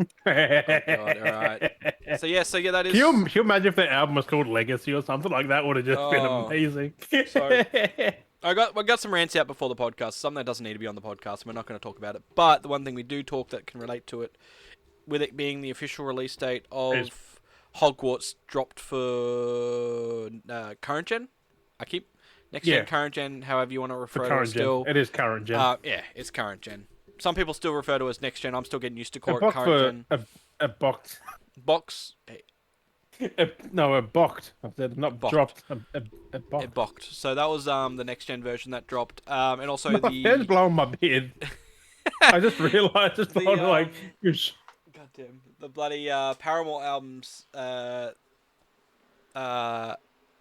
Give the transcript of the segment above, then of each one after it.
Oh god, alright. So yeah, that Can is... can you imagine if the album was called Legacy or something like that? Would have just been Oh. amazing. So I got some rants out before the podcast, something that doesn't need to be on the podcast, we're not going to talk about it. But the one thing we do talk that can relate to it, with it being the official release date It's of Hogwarts dropped for current gen. I keep next gen, yeah, current gen, however you want to for refer to it current gen. still. It is current gen. Yeah, it's current gen. Some people still refer to it as next gen. I'm still getting used to A call it box current for gen. a box. Box, No, a boxed. I said not boxed. dropped. A box. It boxed. So that was the next gen version that dropped. And also My fan's the blowing my beard. I just realized it's the blowing like goddamn the bloody Paramore albums. I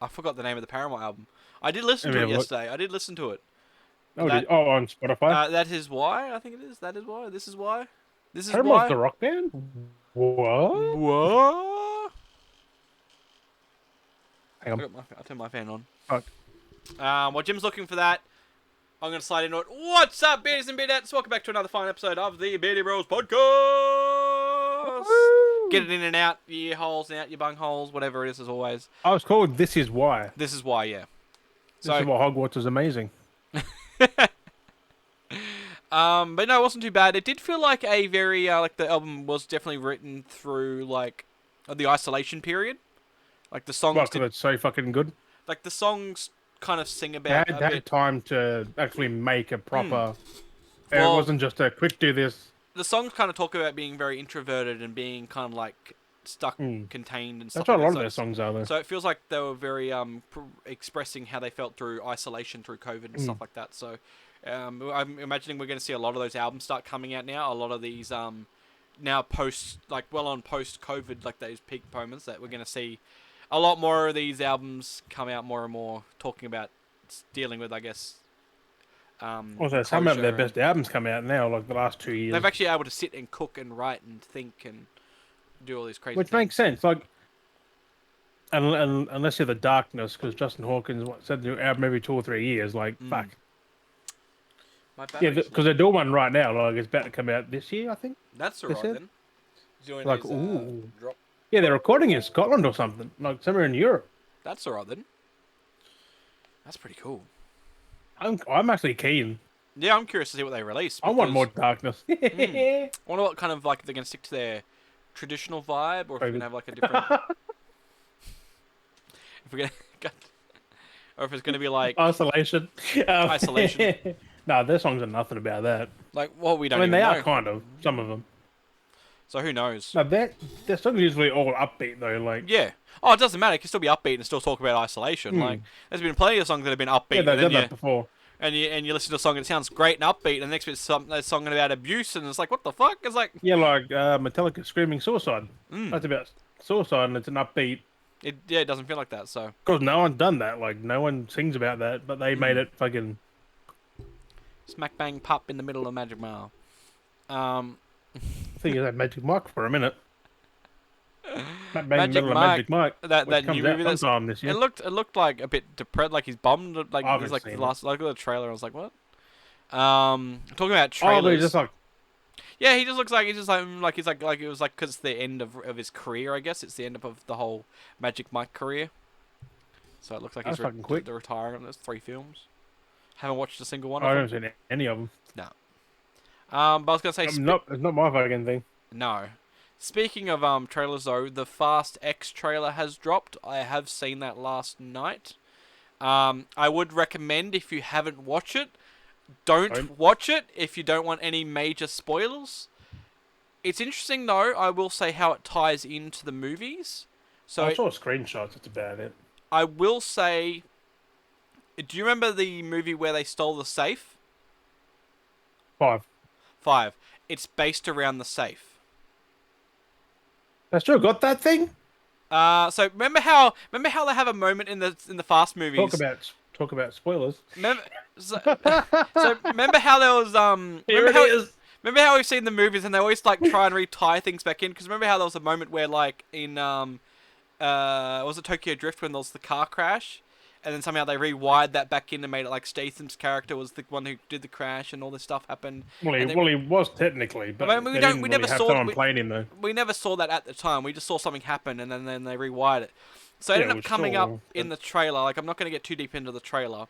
forgot the name of the Paramore album. I did listen Let me to it have a look. yesterday. I did listen to it. Oh, That on Spotify. that is why I think it is. That is why. This is why. This is Paramore's why. the rock band. What? What? Hang on. I turned my fan on. Fuck. While Jim's looking for that, I'm going to slide into it. What's up, beardies and beardettes? Welcome back to another fine episode of the Beardy Bros Podcast. Get it in and out your ear holes and out your bung holes, whatever it is, as always. I was called This Is Why. This is why, yeah. This is why Hogwarts is amazing. But no, it wasn't too bad. It did feel like a very, like the album was definitely written through, like, the isolation period. Like the songs Well, because it's so fucking good. like the songs kind of sing They about had, a they bit. had time to actually make a proper. It Well, wasn't just a quick do this. the songs kind of talk about being very introverted and being kind of like stuck, Mm. contained, and That's stuff what a like lot that. of their songs are, though. So it feels like they were very expressing how they felt through isolation, through COVID and stuff like that. So I'm imagining we're going to see a lot of those albums start coming out now. A lot of these now post COVID, like those peak moments, that we're going to see a lot more of these albums come out more and more, talking about dealing with, I guess. Also, some of their closure best albums come out now, like the last 2 years. they've actually able to sit and cook and write and think and do all these crazy Which things. makes sense. Like, unless you're the Darkness, because Justin Hawkins said new album every 2 or 3 years. Like, fuck. My Yeah, battery's because they're doing one right now. Like, it's about to come out this year, I think. That's They alright said. then. He's doing Like, his ooh. drop. Yeah, they're recording in Scotland or something. Like, somewhere in Europe. That's alright then. That's pretty cool. I'm actually keen. Yeah, I'm curious to see what they release. I want more Darkness. I wonder what kind of, like, if they're going to stick to their traditional vibe, or if they're going to have like a different. If we're gonna, or if it's going to be like Isolation. isolation. No, their songs are nothing about that. Like, well, we don't. I mean, even they know. are kind of some of them. So who knows? No, their songs are usually all upbeat though. Like, Yeah. Oh, it doesn't matter. It can still be upbeat and still talk about isolation. Like, there's been plenty of songs that have been upbeat. yeah, they've and done then that before. and you listen to a song and it sounds great and upbeat, and the next bit's a song about abuse, and it's like, what the fuck? It's like, Yeah, like Metallica screaming suicide. That's about suicide, and it's an upbeat. it doesn't feel like that. So Because no one's done that. Like, no one sings about that, but they made it fucking. smack bang pop in the middle of Magic Mile. I think of that Magic Mike for a minute. Smack bang in the Magic middle of Mike, Magic Mike. that Which new comes out movie that's sometime this year. it looked like a bit depressed, like he's bummed, like I haven't he's like seen the last, like the trailer. I was like, what? Talking about Oh, but trailers. just like Yeah, he just looks like he's just like he's like it was like, because it's the end of his career. I guess it's the end of the whole Magic Mike career. So it looks like That's he's fucking quick. retiring on those 3 films. Haven't watched a single one I of haven't them. seen any of them. No. But I was gonna say, It's not my fucking thing. no. Speaking of trailers though, the Fast X trailer has dropped. I have seen that last night. I would recommend, if you haven't watched it, don't watch it if you don't want any major spoilers. It's interesting though, I will say, how it ties into the movies. So I saw screenshots. That's about it. I will say, do you remember the movie where they stole the safe? 5. 5. It's based around the safe. They still got that thing. So remember how they have a moment in the Fast movies. Talk about spoilers. Remember, so remember how there was Here it is. remember how we've seen the movies and they always like try and retie things back in, because remember how there was a moment where, like, in was it Tokyo Drift, when there was the car crash and then somehow they rewired that back in and made it like Statham's character was the one who did the crash and all this stuff happened. Well, And he was technically, but I mean, they didn't we really never have saw someone playing him though. we never saw that at the time. We just saw something happen and then they rewired it. So it Yeah, ended it up was coming still, up in the trailer. Like I'm not going to get too deep into the trailer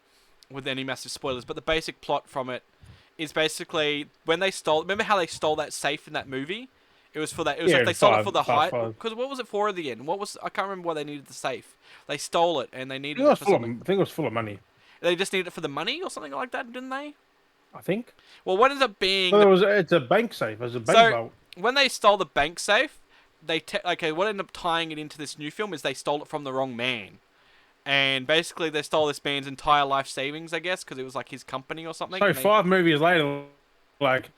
with any massive spoilers, but the basic plot from it is basically when they stole. Remember how they stole that safe in that movie? It was for that. It was like they stole it for the height. Because what was it for at the end? What was I can't remember why they needed the safe. They stole it and they needed it for something. I think it was full of money. They just needed it for the money or something like that, didn't they? I think. Well, what ends up being Well, it's a bank safe. It was a bank vault. When they stole the bank safe, what ended up tying it into this new film is they stole it from the wrong man. And basically, they stole this man's entire life savings, I guess, because it was like his company or something. So 5 movies later, like,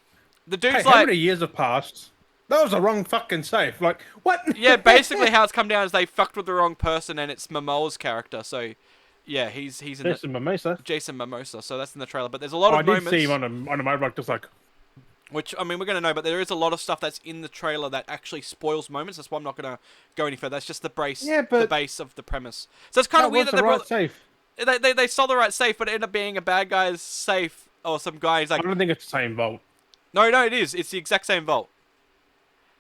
the dude's hey, like, how many years have passed? That was the wrong fucking safe. Like, what? Yeah, basically how it's come down is they fucked with the wrong person, and it's Momoa's character. So, yeah, he's in Jason Momoa. Jason Momoa. So that's in the trailer. But there's a lot of moments. I did see him on a motorbike, just like. Which, I mean, we're going to know, but there is a lot of stuff that's in the trailer that actually spoils moments. That's why I'm not going to go any further. That's just the base of the premise. So it's kind of weird that they stole the right safe, but it ended up being a bad guy's safe, or some guy who's like... I don't think it's the same vault. No, it is. It's the exact same vault.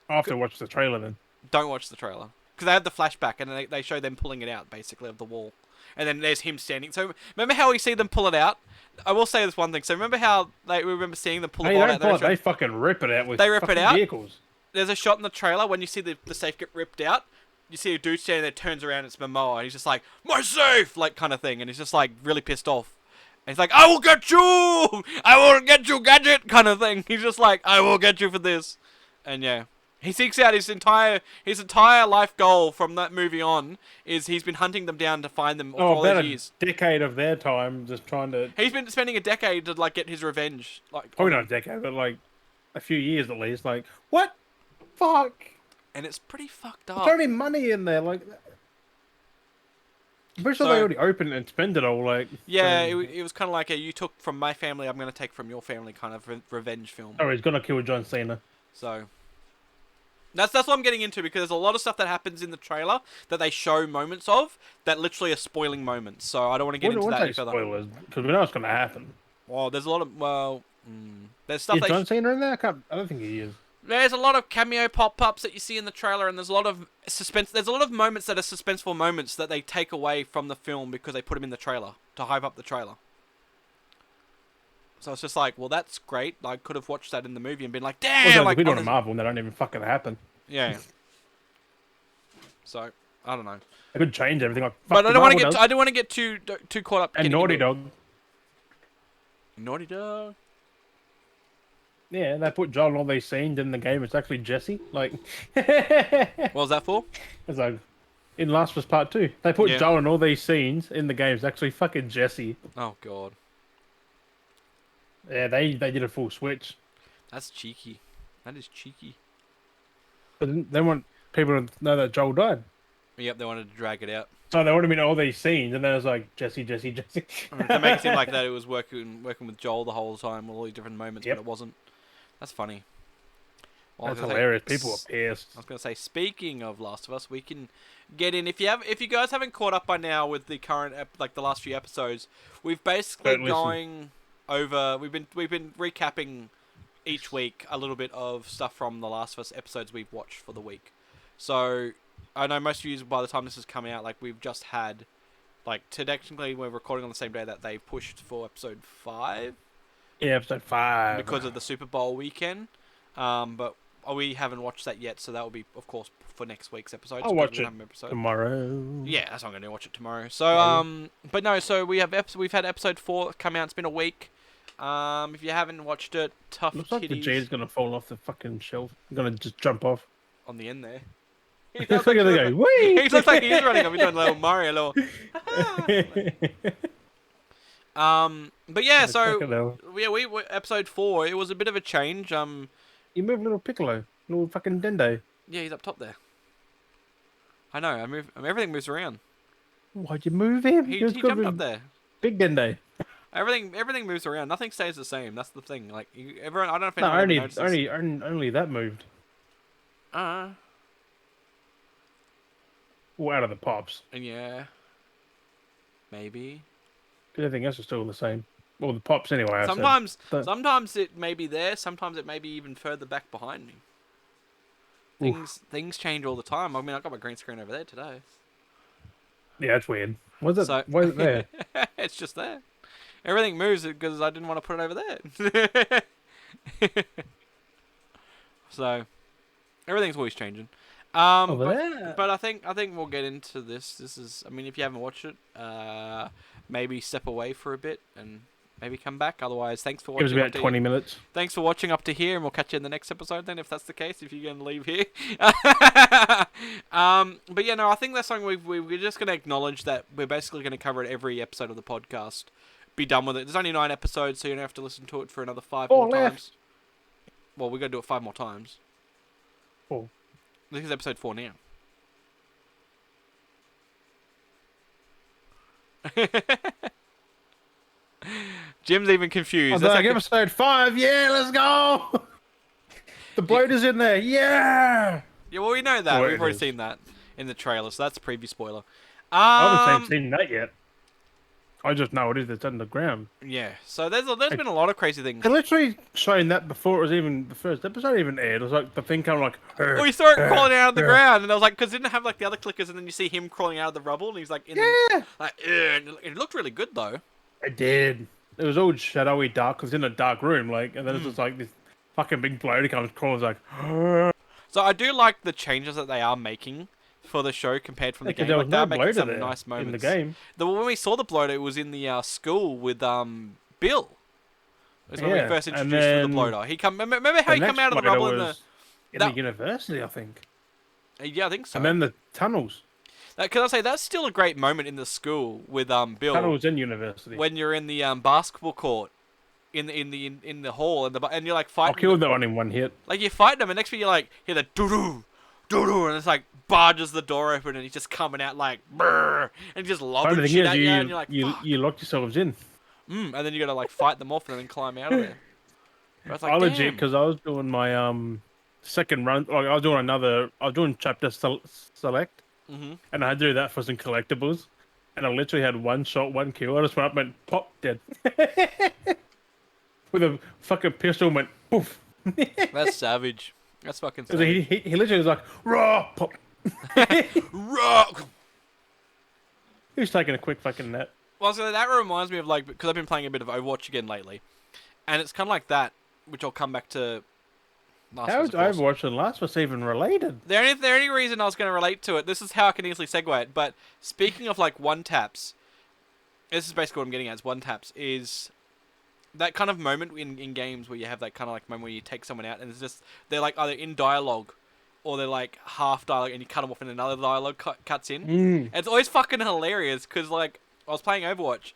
I'll have to watch the trailer then. Don't watch the trailer. Because they have the flashback, and they show them pulling it out, basically, of the wall. And then there's him standing. So remember how we see them pull it out? I will say this one thing. So remember how we remember seeing them pull the vault out? They fucking rip it out with vehicles. There's a shot in the trailer when you see the safe get ripped out. You see a dude standing there, turns around, it's Momoa, and he's just like, "My safe!" like kind of thing, and he's just like really pissed off. And he's like, "I will get you! I will get you, gadget!" kind of thing. He's just like, "I will get you for this," and yeah. He seeks out his entire life goal from that movie on is he's been hunting them down to find them for all these years. Decade of their time just trying to. He's been spending a decade to like get his revenge. Like probably not a decade, but like a few years at least. Like what? Fuck. And it's pretty fucked up. There's only money in there, like. I'm pretty sure they already opened and spent it all. Like yeah, it was kind of like a you took from my family, I'm gonna take from your family kind of revenge film. Oh, he's gonna kill John Cena. So. That's what I'm getting into because there's a lot of stuff that happens in the trailer that they show moments of that literally are spoiling moments. So I don't want to get into that any further. Spoilers, because we know it's going to happen. Well, there's a lot of there's stuff. Is John Cena in there? I don't think he is. There's a lot of cameo pop-ups that you see in the trailer, and there's a lot of suspense. There's a lot of moments that are suspenseful moments that they take away from the film because they put them in the trailer to hype up the trailer. So it's just like, well, that's great. I could have watched that in the movie and been like, damn! Well, like, we don't Marvel, and they don't even fucking happen. Yeah. So I don't know. They could change everything. Like, but I don't want to get. I don't want to get too caught up. And Naughty Dog. Naughty Dog. Yeah, they put Joel in all these scenes in the game. It's actually Jesse. Like. What was that for? It's like in Last of Us Part 2. They put Joel in all these scenes in the game. It's actually fucking Jesse. Oh god. Yeah, they did a full switch. That's cheeky. That is cheeky. But they want people to know that Joel died. Yep, they wanted to drag it out. So they wanted me to all these scenes, and then it was like Jesse. They make it seem like that it was working with Joel the whole time, all these different moments, but it wasn't. That's funny. Well, that's hilarious. People are pissed. I was going to say, speaking of Last of Us, we can get in. If you guys haven't caught up by now with the current, like the last few episodes, we've basically going over. We've been recapping each week a little bit of stuff from the Last of Us episodes we've watched for the week. So I know most of you, by the time this is coming out, like we've just had, like technically we're recording on the same day that they pushed for episode 5. Yeah, episode 5 because of the Super Bowl weekend. But we haven't watched that yet, so that will be, of course, for next week's episode. I'll watch it tomorrow. Yeah, that's what I'm going to watch it tomorrow. So, but no, so we've had episode 4 come out. It's been a week. If you haven't watched it, tough looks like the titties. G's going to fall off the fucking shelf. He's going to just jump off. On the end there. He looks like he looks like he's running up. He's doing a little Mario. But yeah, so we episode 4. It was a bit of a change. You moved little Piccolo, little fucking Dende. Yeah, he's up top there. I know. Everything moves around. Why'd you move him? He jumped up there. Big Dende. Everything moves around. Nothing stays the same. That's the thing. Like everyone, I don't know if anyone ever notices. Only that moved. Well, out of the pops. And yeah. maybe. Everything else is still the same. Well, the pops anyway. I said. Sometimes it may be there. Sometimes it may be even further back behind me. Things change all the time. I mean, I got my green screen over there today. Yeah, that's weird. Was it? So Why is it there? it's just there. Everything moves because I didn't want to put it over there. So everything's always changing. Over there. But I think we'll get into this. This is, I mean, if you haven't watched it, maybe step away for a bit and maybe come back. Otherwise, thanks for watching. It was about 20 minutes. Thanks for watching up to here, and we'll catch you in the next episode then, if that's the case, if you're going to leave here. But yeah, no, I think that's something we're just going to acknowledge that we're basically going to cover it every episode of the podcast. Be done with it. There's only 9 episodes, so you don't have to listen to it for another 5 more times. Well, we're going to do it 5 more times. 4. This is episode 4 now. Jim's even confused. That's like episode 5. Yeah, let's go. The bloat is in there. Yeah. Yeah, well, we know that. We've already seen that in the trailer, so that's a preview spoiler. I haven't seen that yet. I just know it is. It's underground. Yeah. So there's been a lot of crazy things. They literally showing that before it was even the first episode even aired. It was like the thing coming like. Oh, you saw it crawling out of the ground, and I was like, because it didn't have like the other clickers, and then you see him crawling out of the rubble, and he's like, and it looked really good though. It did. It was all shadowy, dark. Cause it was in a dark room, like, and then it's just like this fucking big bloater comes crawling, like. So I do like the changes that they are making for the show compared from the game. Like they're making some nice moments in the game. When we saw the bloater, it was in the school with Bill. It was when we first introduced to the bloater. Remember how he come out of the rubble in the university, I think. Yeah, I think so. And then the tunnels. Can I say that's still a great moment in the school with Bill? Tunnels in university. When you're in the basketball court. In the hall and you're like fighting. I killed that one in one hit. Like you're fighting him, and next thing you like hear the doo doo, and it's like barges the door open, and he's just coming out like brrr, and he just lobbing shit at you, and you're like you locked yourselves in. And then you gotta like fight them off and then climb out of there. Like, I legit because I was doing my second run. Like I was doing chapter select, and I had to do that for some collectibles, and I literally had one shot, one kill. I just went up and pop dead. With a fucking pistol and went poof. That's savage. That's fucking savage. He literally was like, raw, pop. Raw. He was taking a quick fucking nap. Well, so that reminds me of like, because I've been playing a bit of Overwatch again lately. And it's kind of like that, which I'll come back to. How is Overwatch and Last of Us even related? The only reason I was going to relate to it, this is how I can easily segue it, but speaking of like one-taps, this is basically what I'm getting at, is one-taps, is that kind of moment in games where you have that kind of like moment where you take someone out and it's just they're like either in dialogue or they're like half dialogue and you cut them off and another dialogue cuts in. And it's always fucking hilarious because like I was playing Overwatch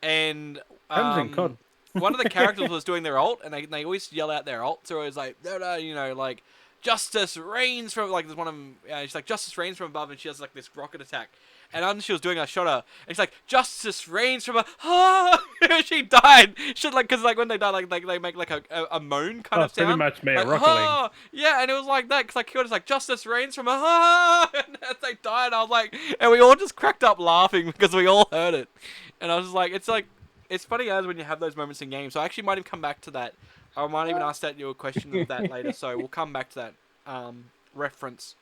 and one of the characters was doing their ult and they always yell out their ult. So it was like, you know, like justice reigns from like there's one of them. She's like justice reigns from above and she has like this rocket attack. And as she was doing, I shot her, and she's like, "Justice reigns from a." She died. She like, cause like when they die, like they make like a moan kind of sound. Pretty much me, like, Rocket League. Yeah, and it was like that, cause I killed. It's like justice reigns from a. And as they died, I was like, and we all just cracked up laughing because we all heard it. And I was just like, it's funny as when you have those moments in games. So I actually might even come back to that. I might even ask you a question of that later. So we'll come back to that reference.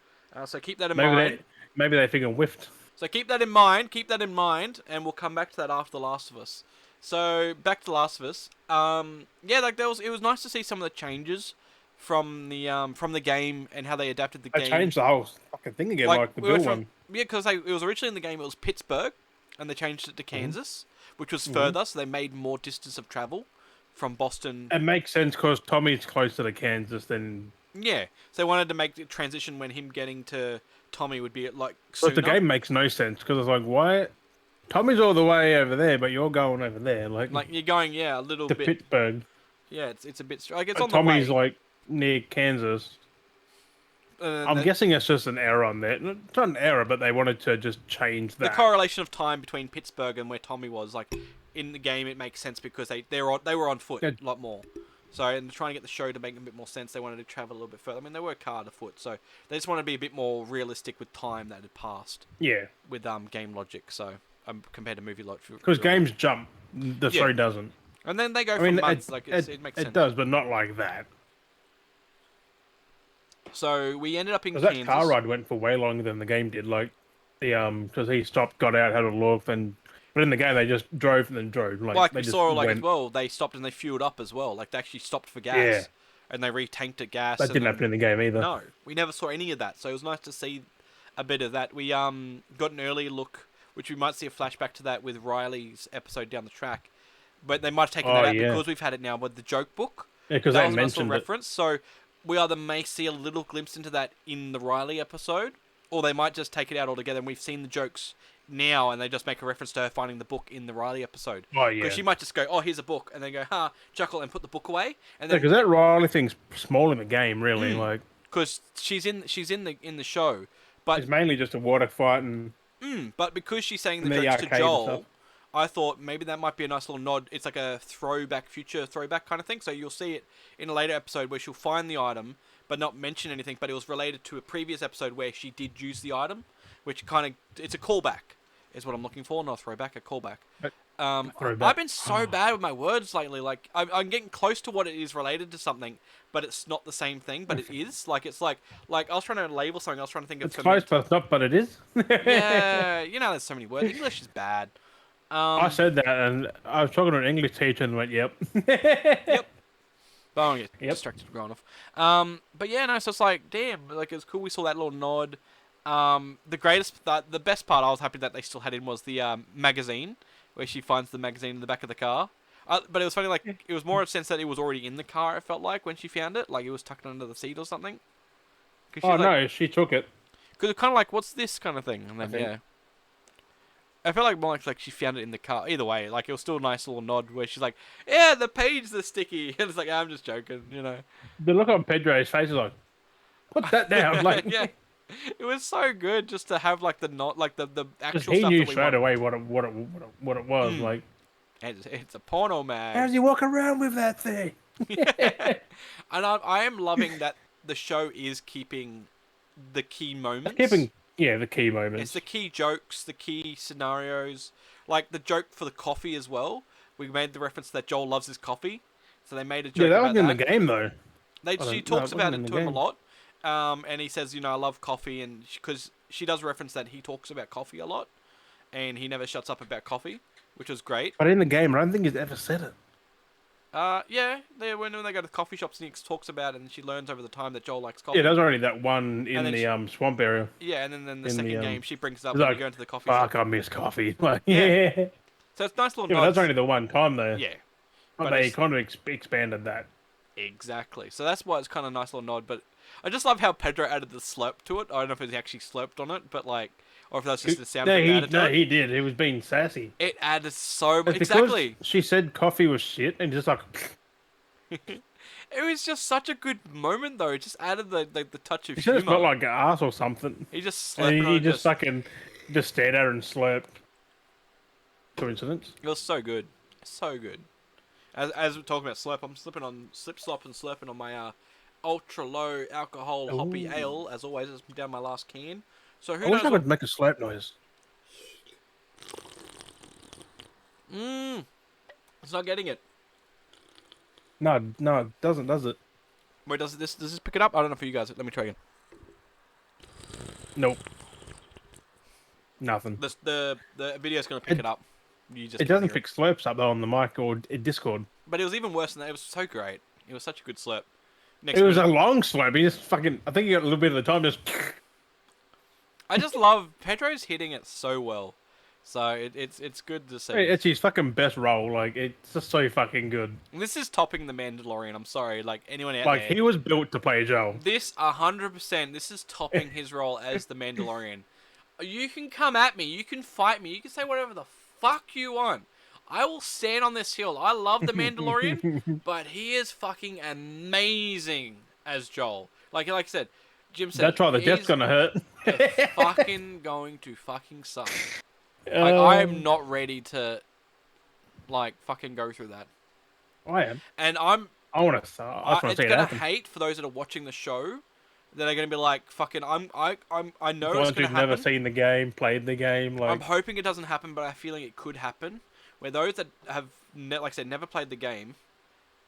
So keep that in mind. Maybe they think I whiffed. So keep that in mind, and we'll come back to that after The Last of Us. So back to The Last of Us. Yeah, like it was nice to see some of the changes from the game and how they adapted the game. They changed the whole fucking thing again, like the Bill one. Yeah, because it was originally in the game it was Pittsburgh, and they changed it to Kansas, which was further, so they made more distance of travel from Boston. It makes sense because Tommy's closer to Kansas than. Yeah, so they wanted to make the transition when him getting to Tommy would be like sooner. But the game makes no sense because it's like, why? Tommy's all the way over there, but you're going over there, like you're going, a little bit. Pittsburgh. Yeah, it's a bit. Like it's but on Tommy's the way. like near Kansas. I'm guessing it's just an error on that. It's not an error, but they wanted to just change that. The correlation of time between Pittsburgh and where Tommy was, like in the game, it makes sense because they were on foot a lot more. So, and trying to get the show to make a bit more sense, they wanted to travel a little bit further. I mean, they work hard afoot, so they just wanted to be a bit more realistic with time that had passed. Yeah. With game logic, so compared to movie lot. Because games jump, the story doesn't. And then they go for months. It makes sense. It does, but not like that. So we ended up in Because Kansas. that car ride went for way longer than the game did. Like because he stopped, got out, had a look, but in the game they just drove and then drove. Like they we just saw, went. as well, they stopped and they fueled up as well. Like they actually stopped for gas. Yeah. And they retanked at gas. That didn't happen in the game either. No, we never saw any of that. So it was nice to see a bit of that. We got an early look, which we might see a flashback to that with Riley's episode down the track. But they might have taken that out because we've had it now with the joke book. Yeah, because they mentioned a reference. So we either may see a little glimpse into that in the Riley episode, or they might just take it out altogether. And we've seen the jokes now, and they just make a reference to her finding the book in the Riley episode. Oh yeah. Because she might just go, "Oh, here's a book," and then go, chuckle, and put the book away. And then because that Riley thing's small in the game, really. Because she's in the show, but it's mainly just a water fight and. But because she's saying the jokes to Joel, I thought maybe that might be a nice little nod. It's like a future throwback kind of thing. So you'll see it in a later episode where she'll find the item, but not mention anything. But it was related to a previous episode where she did use the item, which it's a callback, is what I'm looking for. Not a throwback, a callback. I've been so bad with my words lately. Like I'm getting close to what it is related to something, but it's not the same thing. But it is. It's like I was trying to label something. I was trying to think of. It's close, but it's not. But it is. Yeah, there's so many words. English is bad. I said that, and I was talking to an English teacher, and went, "Yep." Yep. But I don't get distracted going off. But yeah, no. So it's like, damn. Like it's cool. We saw that little nod. The best part I was happy that they still had in was the magazine, where she finds the magazine in the back of the car. But it was funny, it was more a sense that it was already in the car, it felt like, when she found it. Like, it was tucked under the seat or something. No, she took it. Because it's kind of like, what's this kind of thing? And then, I felt like more like she found it in the car. Either way, it was still a nice little nod where she's like, yeah, the page's the sticky. And it's like, I'm just joking, The look on Pedro's face is like, put that down. Yeah. It was so good just to have the the actual he stuff. He knew that straight away what it was like. It's a porno mag. How do you walk around with that thing? And I am loving that the show is keeping the key moments. The key moments. It's the key jokes, the key scenarios, like the joke for the coffee as well. We made the reference that Joel loves his coffee, so they made a joke. Yeah, that about was in the game though. She talks about it to him a lot. And he says, I love coffee, and because she does reference that he talks about coffee a lot, and he never shuts up about coffee, which was great. But in the game, I don't think he's ever said it. Yeah, when they go to the coffee shops, and he talks about it, and she learns over the time that Joel likes coffee. Yeah, there's already that one in the swamp area. Yeah, and then the second game, she brings it up when you go into the coffee shop. Fuck, I miss coffee. Yeah. So it's nice little nods. But that's only the one time, though. Yeah. But they kind of expanded that. Exactly. So that's why it's kind of a nice little nod, but I just love how Pedro added the slurp to it. I don't know if he actually slurped on it, but or if that's just the sound. He did. He was being sassy. It added so much. Exactly. She said coffee was shit, and just it was just such a good moment, though. It just added the touch of humor. He should have felt like ass or something. He just slurped. And he just fucking just stared at her and slurped. Coincidence? It was so good, so good. As we're talking about slurp, I'm slop and slurping on my ultra low alcohol hoppy ale. As always, it's down my last can. So who knows? I wish I could make a slurp noise. It's not getting it. No, it doesn't, does it? Wait, does this pick it up? I don't know for you guys. Let me try again. Nope. Nothing. The video's gonna pick it up. It doesn't pick slurps up though on the mic or in Discord. But it was even worse than that. It was so great. It was such a good slurp. It was a long slurp. He just fucking. I think he got a little bit of the time. I just love Pedro's hitting it so well. So it's good to see. It's his fucking best role. It's just so fucking good. This is topping the Mandalorian. I'm sorry, anyone out there. He was built to play Joel. This 100%. This is topping his role as the Mandalorian. You can come at me. You can fight me. You can say whatever the fuck you want. I will stand on this hill. I love the Mandalorian, but he is fucking amazing as Joel. Like I said, Jim said. That's right. The death's gonna hurt. It's fucking going to fucking suck. I am not ready to fucking go through that. I am. And I want to start. It's gonna hate for those that are watching the show that are going to be like, fucking, I know The it's ones going to who've never happen. seen the game, played the game, I'm like hoping it doesn't happen, but I have a feeling it could happen. Where those that have, like I said, never played the game,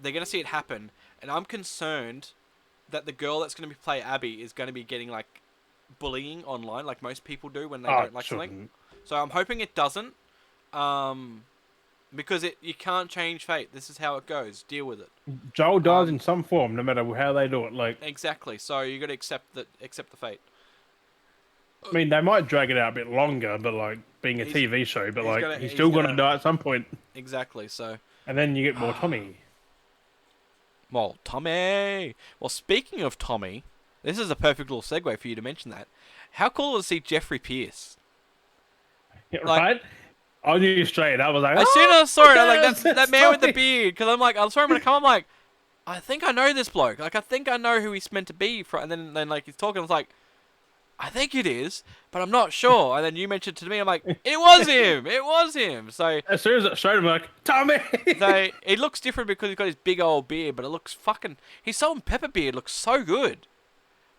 they're going to see it happen, and I'm concerned that the girl that's going to be play Abby is going to be getting like bullying online, like most people do when they oh, don't like something. shouldn't. So I'm hoping it doesn't, because you can't change fate. This is how it goes. Deal with it. Joel dies in some form, no matter how they do it. Like, Exactly. So you got to accept the fate. I mean, they might drag it out a bit longer, but like being a He's TV show, but he's like gonna he's he's still gonna gonna die at some point, exactly. So and then you get more Tommy. well, Tommy. Well, speaking of Tommy, this is a perfect little segue for you to mention that. How cool was to see Jeffrey Pierce? Like, Right? I knew straight. I was like, as soon oh, as I saw it, I was yes, like that it's man with the Tommy. beard. Because I'm like, I saw him gonna come. I'm like, I think I know this bloke. Like, I think I know who he's meant to be. And then like he's talking. I was like, I think it is, but I'm not sure. And then you mentioned it to me. I'm like, it was him. It was him. So As soon as it showed him, like Tommy. it looks different because he's got his big old beard, but it looks fucking. His salt and pepper beard looks so good.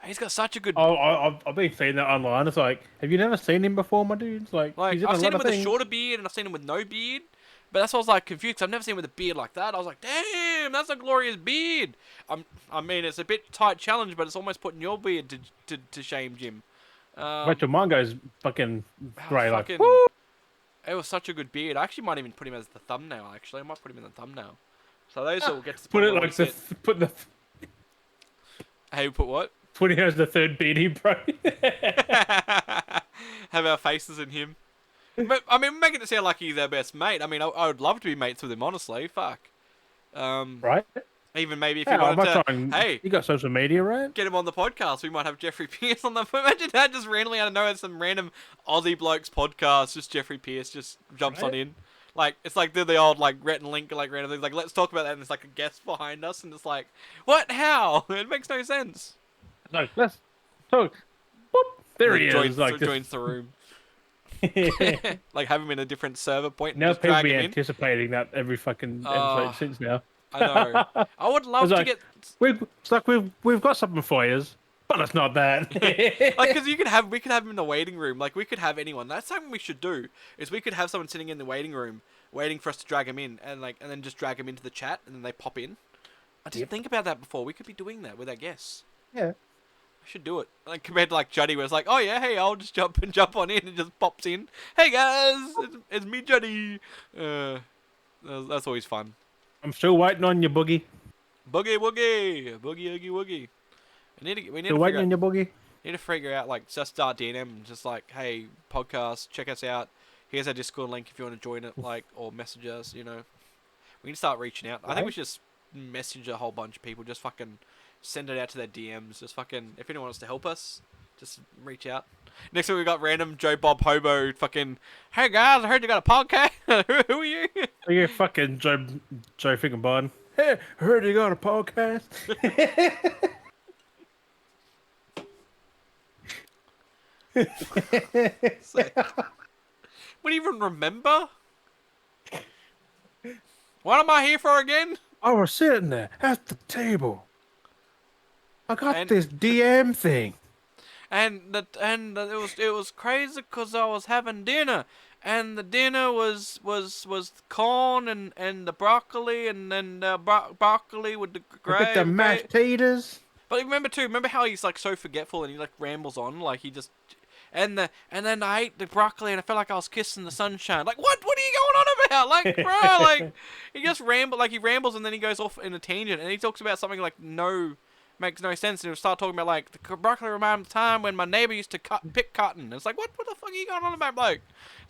He's got such a good. Oh, I've been seeing that online. It's like, have you never seen him before, my dude? It's like Like, he's in a I've seen lot him of with a things. shorter beard and I've seen him with no beard. But that's why I was like confused. 'Cause I've never seen him with a beard like that. I was like, damn, that's a glorious beard. I mean, it's a bit tight challenge, but it's almost putting your beard to shame, Jim. Wait till mine goes fucking grey. Like, Fucking, woo! it was such a good beard. I actually might even put him as the thumbnail. Actually, I might put him in the thumbnail. So those will get to the Put point it where we like the sit. put the Hey, put what? put it as the third beanie, bro. Have our faces in him. But I mean, we're making it sound like he's our best mate. I mean, I would love to be mates with him, honestly. Fuck. Right? Even maybe if Yeah, you I wanted might to, try and. hey, You got social media, right? get him on the podcast. We might have Jeffrey Pierce on the. Imagine that just randomly out of nowhere, some random Aussie blokes podcast. Just Jeffrey Pierce just jumps on Right? in. Like it's like they're the old like Rhett and Link like random things. Like let's talk about that. And there's like a guest behind us, and it's like, what? How? It makes no sense. Like, let's talk. Boop. There he Joins, is. Like this. joins the room. Like have him in a different server point and Now just people drag be him in. anticipating that every fucking episode since now. I know. I would love It's to like, get it's like we've got something for you, but it's not that. like because we could have him in the waiting room. Like we could have anyone. That's something we should do. Is we could have someone sitting in the waiting room waiting for us to drag him in and then just drag him into the chat and then they pop in. I didn't think about that before. We could be doing that with our guests. Yeah. I should do it. Like compared to like Juddy, where it's like, oh yeah, hey, I'll just jump on in and just pops in. Hey guys, it's me, Juddy. That's always fun. I'm still waiting on your boogie. Boogie woogie, boogie oogie woogie. We need Still to waiting figure on out, your boogie. need to figure out like just start DNM, just like, hey, podcast, check us out. Here's our Discord link if you want to join it, like, or message us. You know, we need to start reaching out. I think we should just message a whole bunch of people. Just fucking send it out to their DMs. Just fucking, if anyone wants to help us, just reach out. Next week we got random Joe Bob Hobo fucking, hey guys, I heard you got a podcast. Who are you? Oh, yeah, fucking Joe freaking Biden. Hey, I heard you got a podcast. What do you even remember? What am I here for again? I was sitting there at the table. I got And- this DM thing. And it was crazy because I was having dinner, and the dinner was corn and the broccoli and then broccoli with the I got the gravy. mashed taters. But remember how he's like so forgetful and he like rambles on like he just. And then I ate the broccoli and I felt like I was kissing the sunshine. Like what? What are you going on about? Like bro, like he just rambles and then he goes off in a tangent and he talks about something like makes no sense and he'll start talking about like the broccoli reminded me of the time when my neighbor used to pick cotton. And it's like what the fuck are you going on about, bloke?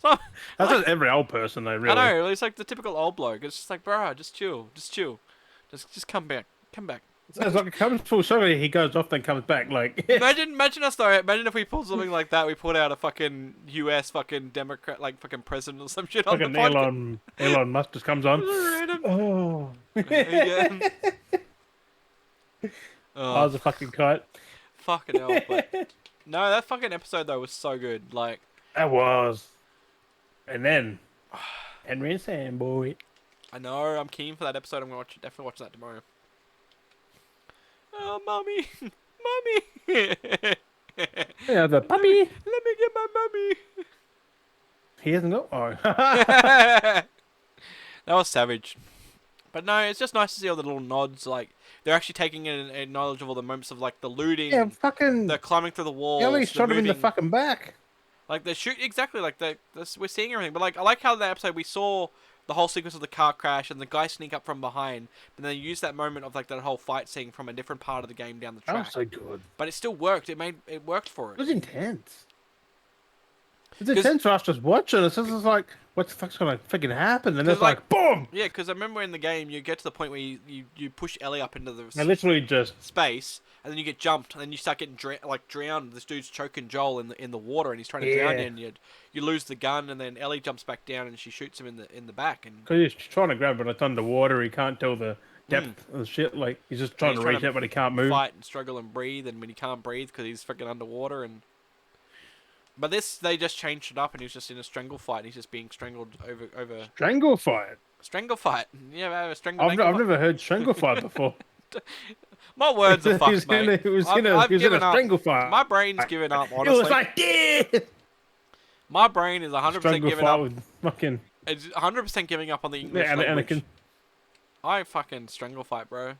So, That's just every old person, though. Really. I know it's like the typical old bloke. It's just like bro, just chill, just come back. It's like it comes full circle. He goes off, then comes back. Like Imagine us though. Imagine if we pulled something like that. We put out a fucking U.S. fucking Democrat, like fucking president or some shit on the fucking podcast. Elon Musk just comes on. Random. Oh, Yeah. I was a fucking kite. Fucking hell! But no, that fucking episode though was so good. Like That was. And then Henry and Sam, boy. I know I'm keen for that episode. I'm gonna definitely watch that tomorrow. Oh, mommy, my mummy. Yeah, the puppy. Let me get my mummy. He hasn't got. Oh. That was savage. But no, it's just nice to see all the little nods. Like they're actually taking in knowledge of all the moments of like the Yeah, looting, the fucking. climbing through the Ellie walls, the shot him in the moving. fucking back. Like the shoot exactly like we're seeing everything. But like I like how in that episode we saw the whole sequence of the car crash and the guy sneak up from behind, but then use that moment of like that whole fight scene from a different part of the game down the That was track. so good. But it still worked. It worked for It it. was intense. It's intense for us just watching. It's just like, what the fuck's gonna freaking happen? And it's like, boom! Yeah, because I remember in the game you get to the point where you push Ellie up into the I literally just space, and then you get jumped, and then you start getting drowned. This dude's choking Joel in the water, and he's trying to drown you, and you lose the gun, and then Ellie jumps back down, and she shoots him in the back, and because he's trying to grab it, but it's underwater. He can't tell the depth of the shit. Like he's just trying to reach out, but he can't move. Fight and struggle and breathe, and when he can't breathe because he's freaking underwater, and. But they just changed it up, and he's just in a strangle fight. And he's just being strangled over. Strangle fight. Strangle fight. Yeah, a strangle. I've never heard strangle fight before. My words are fucked, mate. He was in a strangle fight. My brain's given up, honestly. It was like, yeah! My brain is 100% giving up. With fucking... It's 100% giving up on the English language. Anakin. I fucking strangle fight, bro.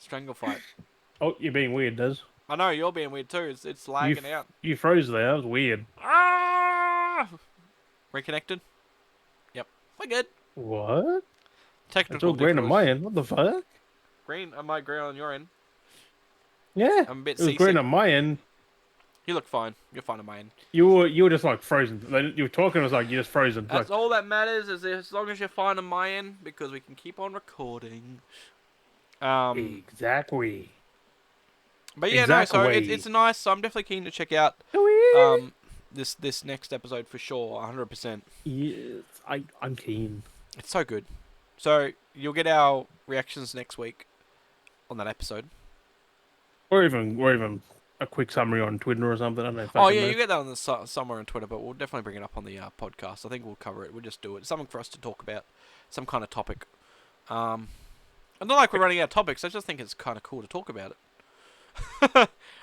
Strangle fight. Oh, you're being weird, Des. I know, you're being weird too. It's lagging out. You froze there. That was weird. Ah! Reconnected? Yep. We're good. What? Technical It's all green on my end. What the fuck? Green? Am I green on your end? Yeah. I'm a bit It was green on my end. You look fine. You're fine on my end. You were just like frozen. Like, you were talking, it was like you're just frozen. That's like, all that matters, is as long as you're fine on my end, because we can keep on recording. Exactly. But yeah, exactly. no, so it's nice. So I'm definitely keen to check out this next episode for sure, 100%. Yes, I'm keen. It's so good. So you'll get our reactions next week on that episode, or even a quick summary on Twitter or something. I don't know. Oh yeah, you get that on the somewhere on Twitter, but we'll definitely bring it up on the podcast. I think we'll cover it. We'll just do it. It's something for us to talk about, some kind of topic. I not like we're running out of topics. I just think it's kind of cool to talk about it.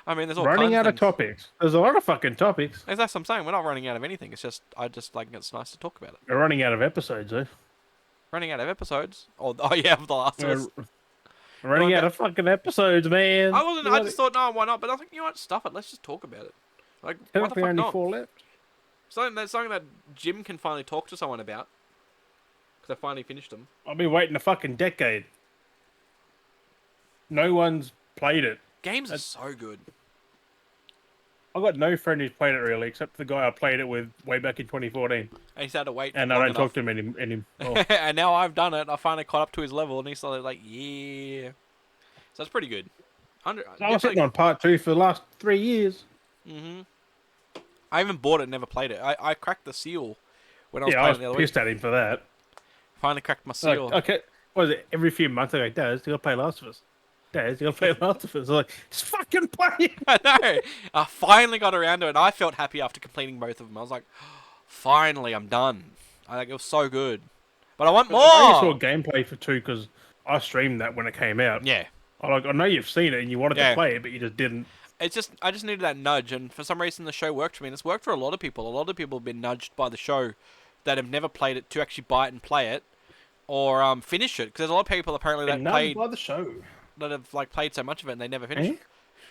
I mean, there's all running kinds out of topics. There's a lot of fucking topics. That's what I'm saying. We're not running out of anything. It's just it's nice to talk about it. We're running out of episodes, though. Running out of episodes? Oh yeah, of The Last of Us. We're running out of fucking episodes, man. I wasn't. I just thought, no, why not? But I think, you know what? Stuff it. Let's just talk about it. Like, why the fuck only not? 4 left. Something that Jim can finally talk to someone about. Because I finally finished them. I've been waiting a fucking decade. No one's played it. Games are so good. I've got no friend who's played it really, except the guy I played it with way back in 2014. And he's had to wait. And I don't talk to him anymore. And now I've done it. I finally caught up to his level, and he's like, yeah. So it's pretty good. I was sitting on part 2 for the last 3 years. Mm-hmm. I even bought it and never played it. I cracked the seal when I was playing the other week. I was pissed at him for that. Finally cracked my seal. Like, okay, what was it? Every few months I go, Dad, you gotta play Last of Us. Dad, you gotta play Last of Us. I'm like, just fucking play it. I know. I finally got around to it, and I felt happy after completing both of them. I was like, finally, I'm done. It was so good. But I want more! I only saw gameplay for 2 because I streamed that when it came out. Yeah. I know you've seen it and you wanted to play it, but you just didn't. I just needed that nudge, and for some reason the show worked for me, and it's worked for a lot of people. A lot of people have been nudged by the show that have never played it to actually buy it and play it, or finish it. Because there's a lot of people apparently that played by the show that have like played so much of it and they never finished it.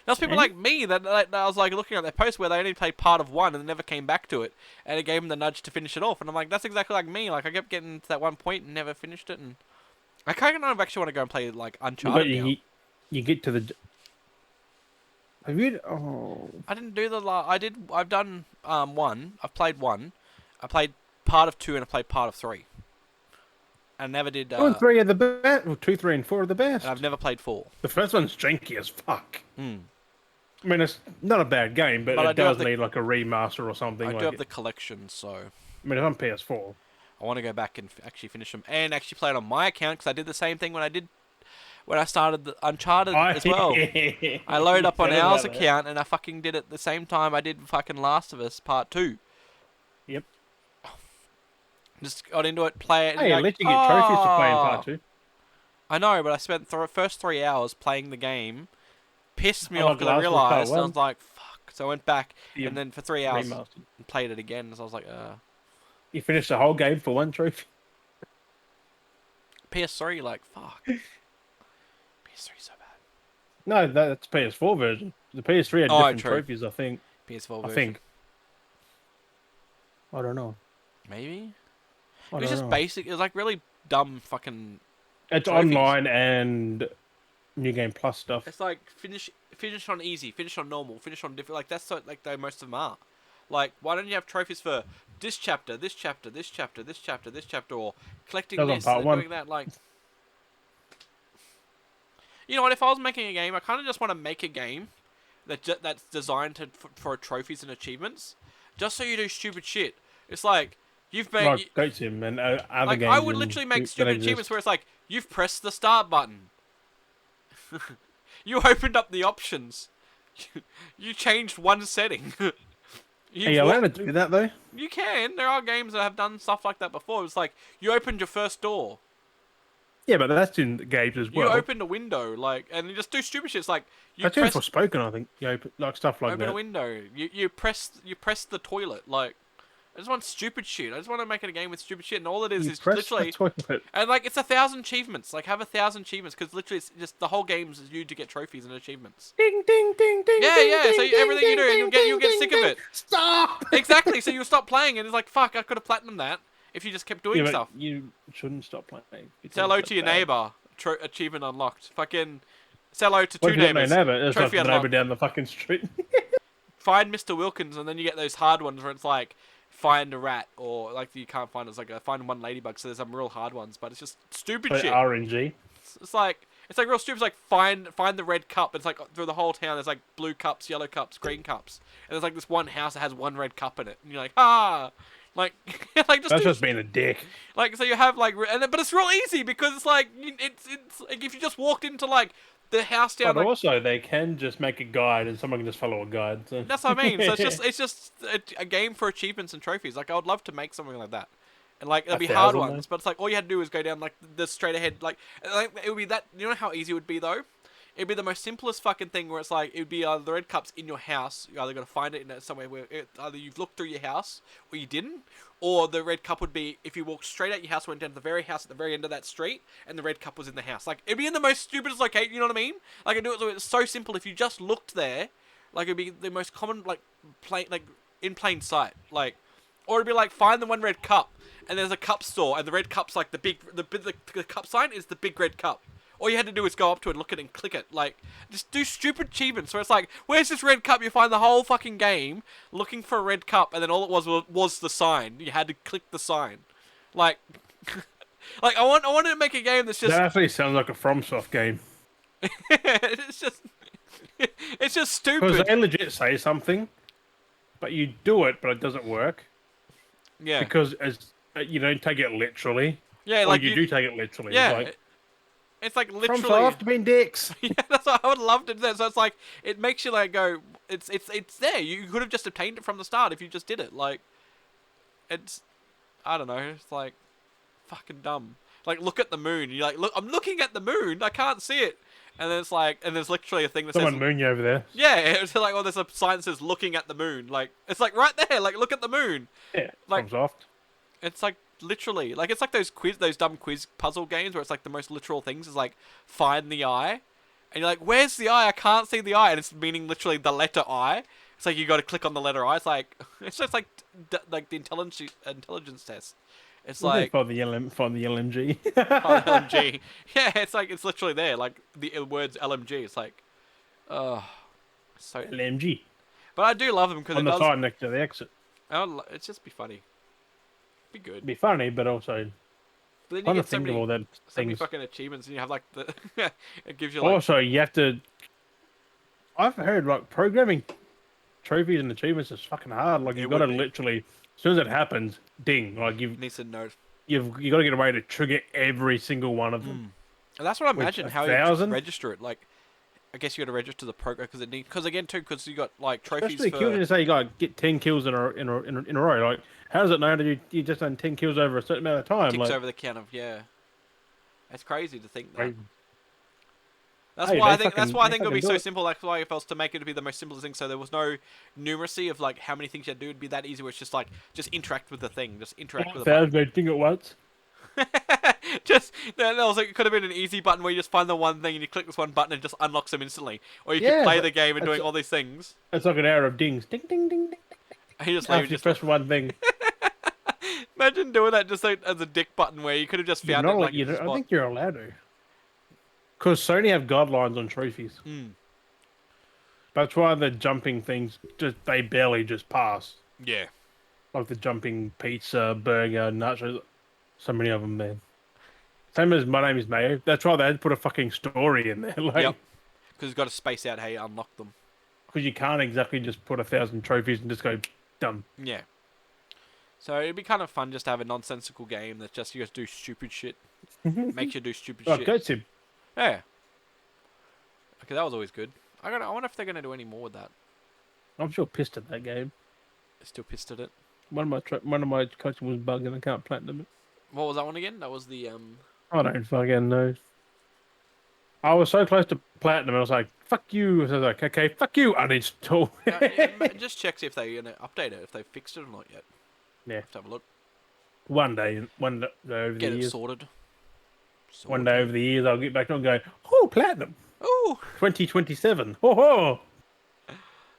There's people like me that I was like looking at their post where they only played part of 1 and never came back to it, and it gave them the nudge to finish it off. And I'm like, that's exactly like me. Like I kept getting to that one point and never finished it, and I kind of actually want to go and play like Uncharted now. You get to the. Have you? Oh. I didn't do the I've done 1. I've played 1. I played part of 2 and I played part of 3. I never did. 2 and 3 are the best. Well, 2, 3, and 4 are the best. And I've never played 4. The first one's janky as fuck. I mean, it's not a bad game, but it does need like a remaster or something. I do have the collection, so. I mean, it's on PS4. I want to go back and actually finish them and actually play it on my account, because I did the same thing when I started the Uncharted as well. I loaded up on Al's account and I fucking did it the same time I did fucking Last of Us Part 2. Yep. Just got into it, play it. Hey, at least you get trophies to play in Part 2. I know, but I spent the first 3 hours playing the game, pissed me I off like because I Last of Us Part realized, and I was 1. like, fuck. So I went back, The and then for 3 hours, remastered. and played it again. So I was like, You finished the whole game for one trophy. PS3, like, fuck. PS3 so bad. No, that's PS4 version. The PS3 had Oh, different true. trophies, I think. PS4 I version. think. I don't know. Maybe? I It was don't just know. basic. It was like really dumb fucking It's trophies. online and New Game Plus stuff. It's like finish on easy, finish on normal, finish on different. Like that's so like they most of them are. Like why don't you have trophies for this chapter, this chapter, this chapter, this chapter, this chapter, or That collecting was on this part and one. doing that? Like, you know what? If I was making a game, I kind of just want to make a game that's designed for trophies and achievements, just so you do stupid shit. It's like you've Like made Goat Sim and other like I games would literally make that stupid achievements exist. where it's like you've pressed the start button. You opened up the options. You changed one setting. Are You've you allowed walked. to do that though? You can. There are games that have done stuff like that before. It's like you opened your first door. Yeah, but that's in the games as You well. opened a window, like, and you just do stupid shit. It's like you That's even press for spoken, I think. Like stuff like open a that. window. You press the toilet. Like I just want stupid shit. I just want to make it a game with stupid shit, and all it You is press the literally toilet. and like it's 1,000 achievements. Like have 1,000 achievements because literally it's just the whole game is you to get trophies and achievements. Ding ding ding ding Yeah, ding yeah. So ding ding everything you do, and ding you'll ding get ding sick of ding. it. Stop. Exactly. So you'll stop playing, and it's like fuck. I could have platinumed that if you just kept doing Yeah, but stuff. you shouldn't stop playing. Say Because hello to that's your bad. neighbor. Achievement unlocked. Fucking say hello to What two if you got no neighbors. neighbor? It's like Trophy the neighbor unlocked. down the fucking street. Find Mr. Wilkins, and then you get those hard ones where it's like find a rat, or like you can't find. It's like a find one ladybug. So there's some real hard ones, but it's just stupid But shit. RNG. It's like real stupid. It's like find the red cup. It's like through the whole town. There's like blue cups, yellow cups, green cups, and there's like this one house that has one red cup in it, and you're like like like just That's do just being a dick. like so you have like but it's real easy because it's like it's like if you just walked into like the house down But like also, they can just make a guide and someone can just follow a guide. So. that's what I mean. So it's just a game for achievements and trophies. Like I would love to make something like that. And like there'll be hard 1,000 though. ones, but it's like all you had to do is go down like the straight ahead. Like it would be that. You know how easy it would be though. It'd be the most simplest fucking thing where it's like it would be either the red cups in your house. You either got to find it in somewhere where either you've looked through your house or you didn't, or the red cup would be if you walked straight out your house, went down to the very house at the very end of that street, and the red cup was in the house. Like it'd be in the most stupidest location. You know what I mean? Like I do it. So it's so simple. If you just looked there, like it'd be the most common like in plain sight. Like or it'd be like find the one red cup, and there's a cup store, and the red cup's like the cup sign is the big red cup. All you had to do is go up to it, look at it, and click it. Like, just do stupid achievements. So it's like, where's this red cup? You find the whole fucking game looking for a red cup, and then all it was the sign. You had to click the sign. Like, like I wanted to make a game that's just. That actually sounds like a FromSoft game. it's just. It's just Because stupid. they legit say something, but you do it, but it doesn't work. Yeah. Because you don't take it literally. Yeah, Or like you do take it literally. Yeah. It's It's like like, literally. FromSoft being dicks. Yeah, that's what I would love to do that. So it's like it makes you like go. It's there. You could have just obtained it from the start if you just did it. Like, it's I don't know. It's like fucking dumb. Like look at the moon. You're like look. I'm looking at the moon. I can't see it. And then it's like and there's literally a thing that Someone says moon you over there. yeah. It's like there's a sign that says looking at the moon. Like it's like right there. Like look at the moon. Yeah, Like FromSoft. it's like literally like it's like those dumb quiz puzzle games where it's like the most literal things is like find the eye, and you're like where's the eye? I can't see the eye, and it's meaning literally the letter I. It's like you got to click on the letter I. It's like it's just like like the intelligence test. It's like Find the LMG. oh, LMG. Yeah, it's like it's literally there. Like the words LMG. It's like oh so. LMG. But I do love them because On it the does. side next to the exit. It's just be funny. Be good. It'd be funny, but also But then you trying to get so think of many. all that So many things. fucking achievements, and you have like the. It gives you like. Also, you have to. I've heard like programming trophies and achievements is fucking hard. Like It you've got to would be. literally, as soon as it happens, ding. Like Needs to know. you got to get a way to trigger every single one of them. And that's what I With imagine how you 1,000? register it. Like, I guess you got to register the program because again too because you got like trophies Especially for. killing to say you got to get 10 kills in a row. Like how does it know that you just done 10 kills over a certain amount of time? Ticks Like over the count of yeah. It's crazy to think that. crazy. That's Hey, why they I think fucking it would be do so it. simple. That's why if I was to make it to be the most simplest thing, so there was no numeracy of like how many things you had to do. It'd be that easy. Where it's just like just interact with the thing, just interact with the button. 1,000 thing at once. Just that was like, it could have been an easy button where you just find the one thing and you click this one button and it just unlocks them instantly, or you could Yeah, play the game and it's, doing all these things. it's like an hour of dings. Ding, ding, ding, ding. And you just leave. After you Just press one thing. imagine doing that just like, as a dick button where you could have just You're found not it like, like in the I spot. think you're allowed to. Because Sony have guidelines on trophies. That's why the jumping things, they barely just pass. Yeah. Like the jumping pizza, burger, nachos. So many of them, man. Same as My Name is Mayo. That's why they had to put a fucking story in there. Yep. Like, Because you've got to space out how you unlock them. because you can't exactly just put 1,000 trophies and just go, done. Yeah. So it'd be kind of fun just to have a nonsensical game that just you just do stupid shit. Makes you do stupid Oh, shit. Goat Sim. Yeah. Okay, that was always good. I wonder if they're gonna do any more with that. I'm still pissed at that game. Still pissed at it. One of my coaches was bugged and I can't platinum it. What was that one again? That was the I don't fucking know. I was so close to platinum, and I was like, "Fuck you!" So I was like, "Okay, fuck you." Uninstall. just check see if they update it, if they fixed it or not yet. Yeah. Let's have a look. One day over Get the it years. sorted. One day over the years, I'll get back and go, "Oh, platinum, Oh. 2027." Oh.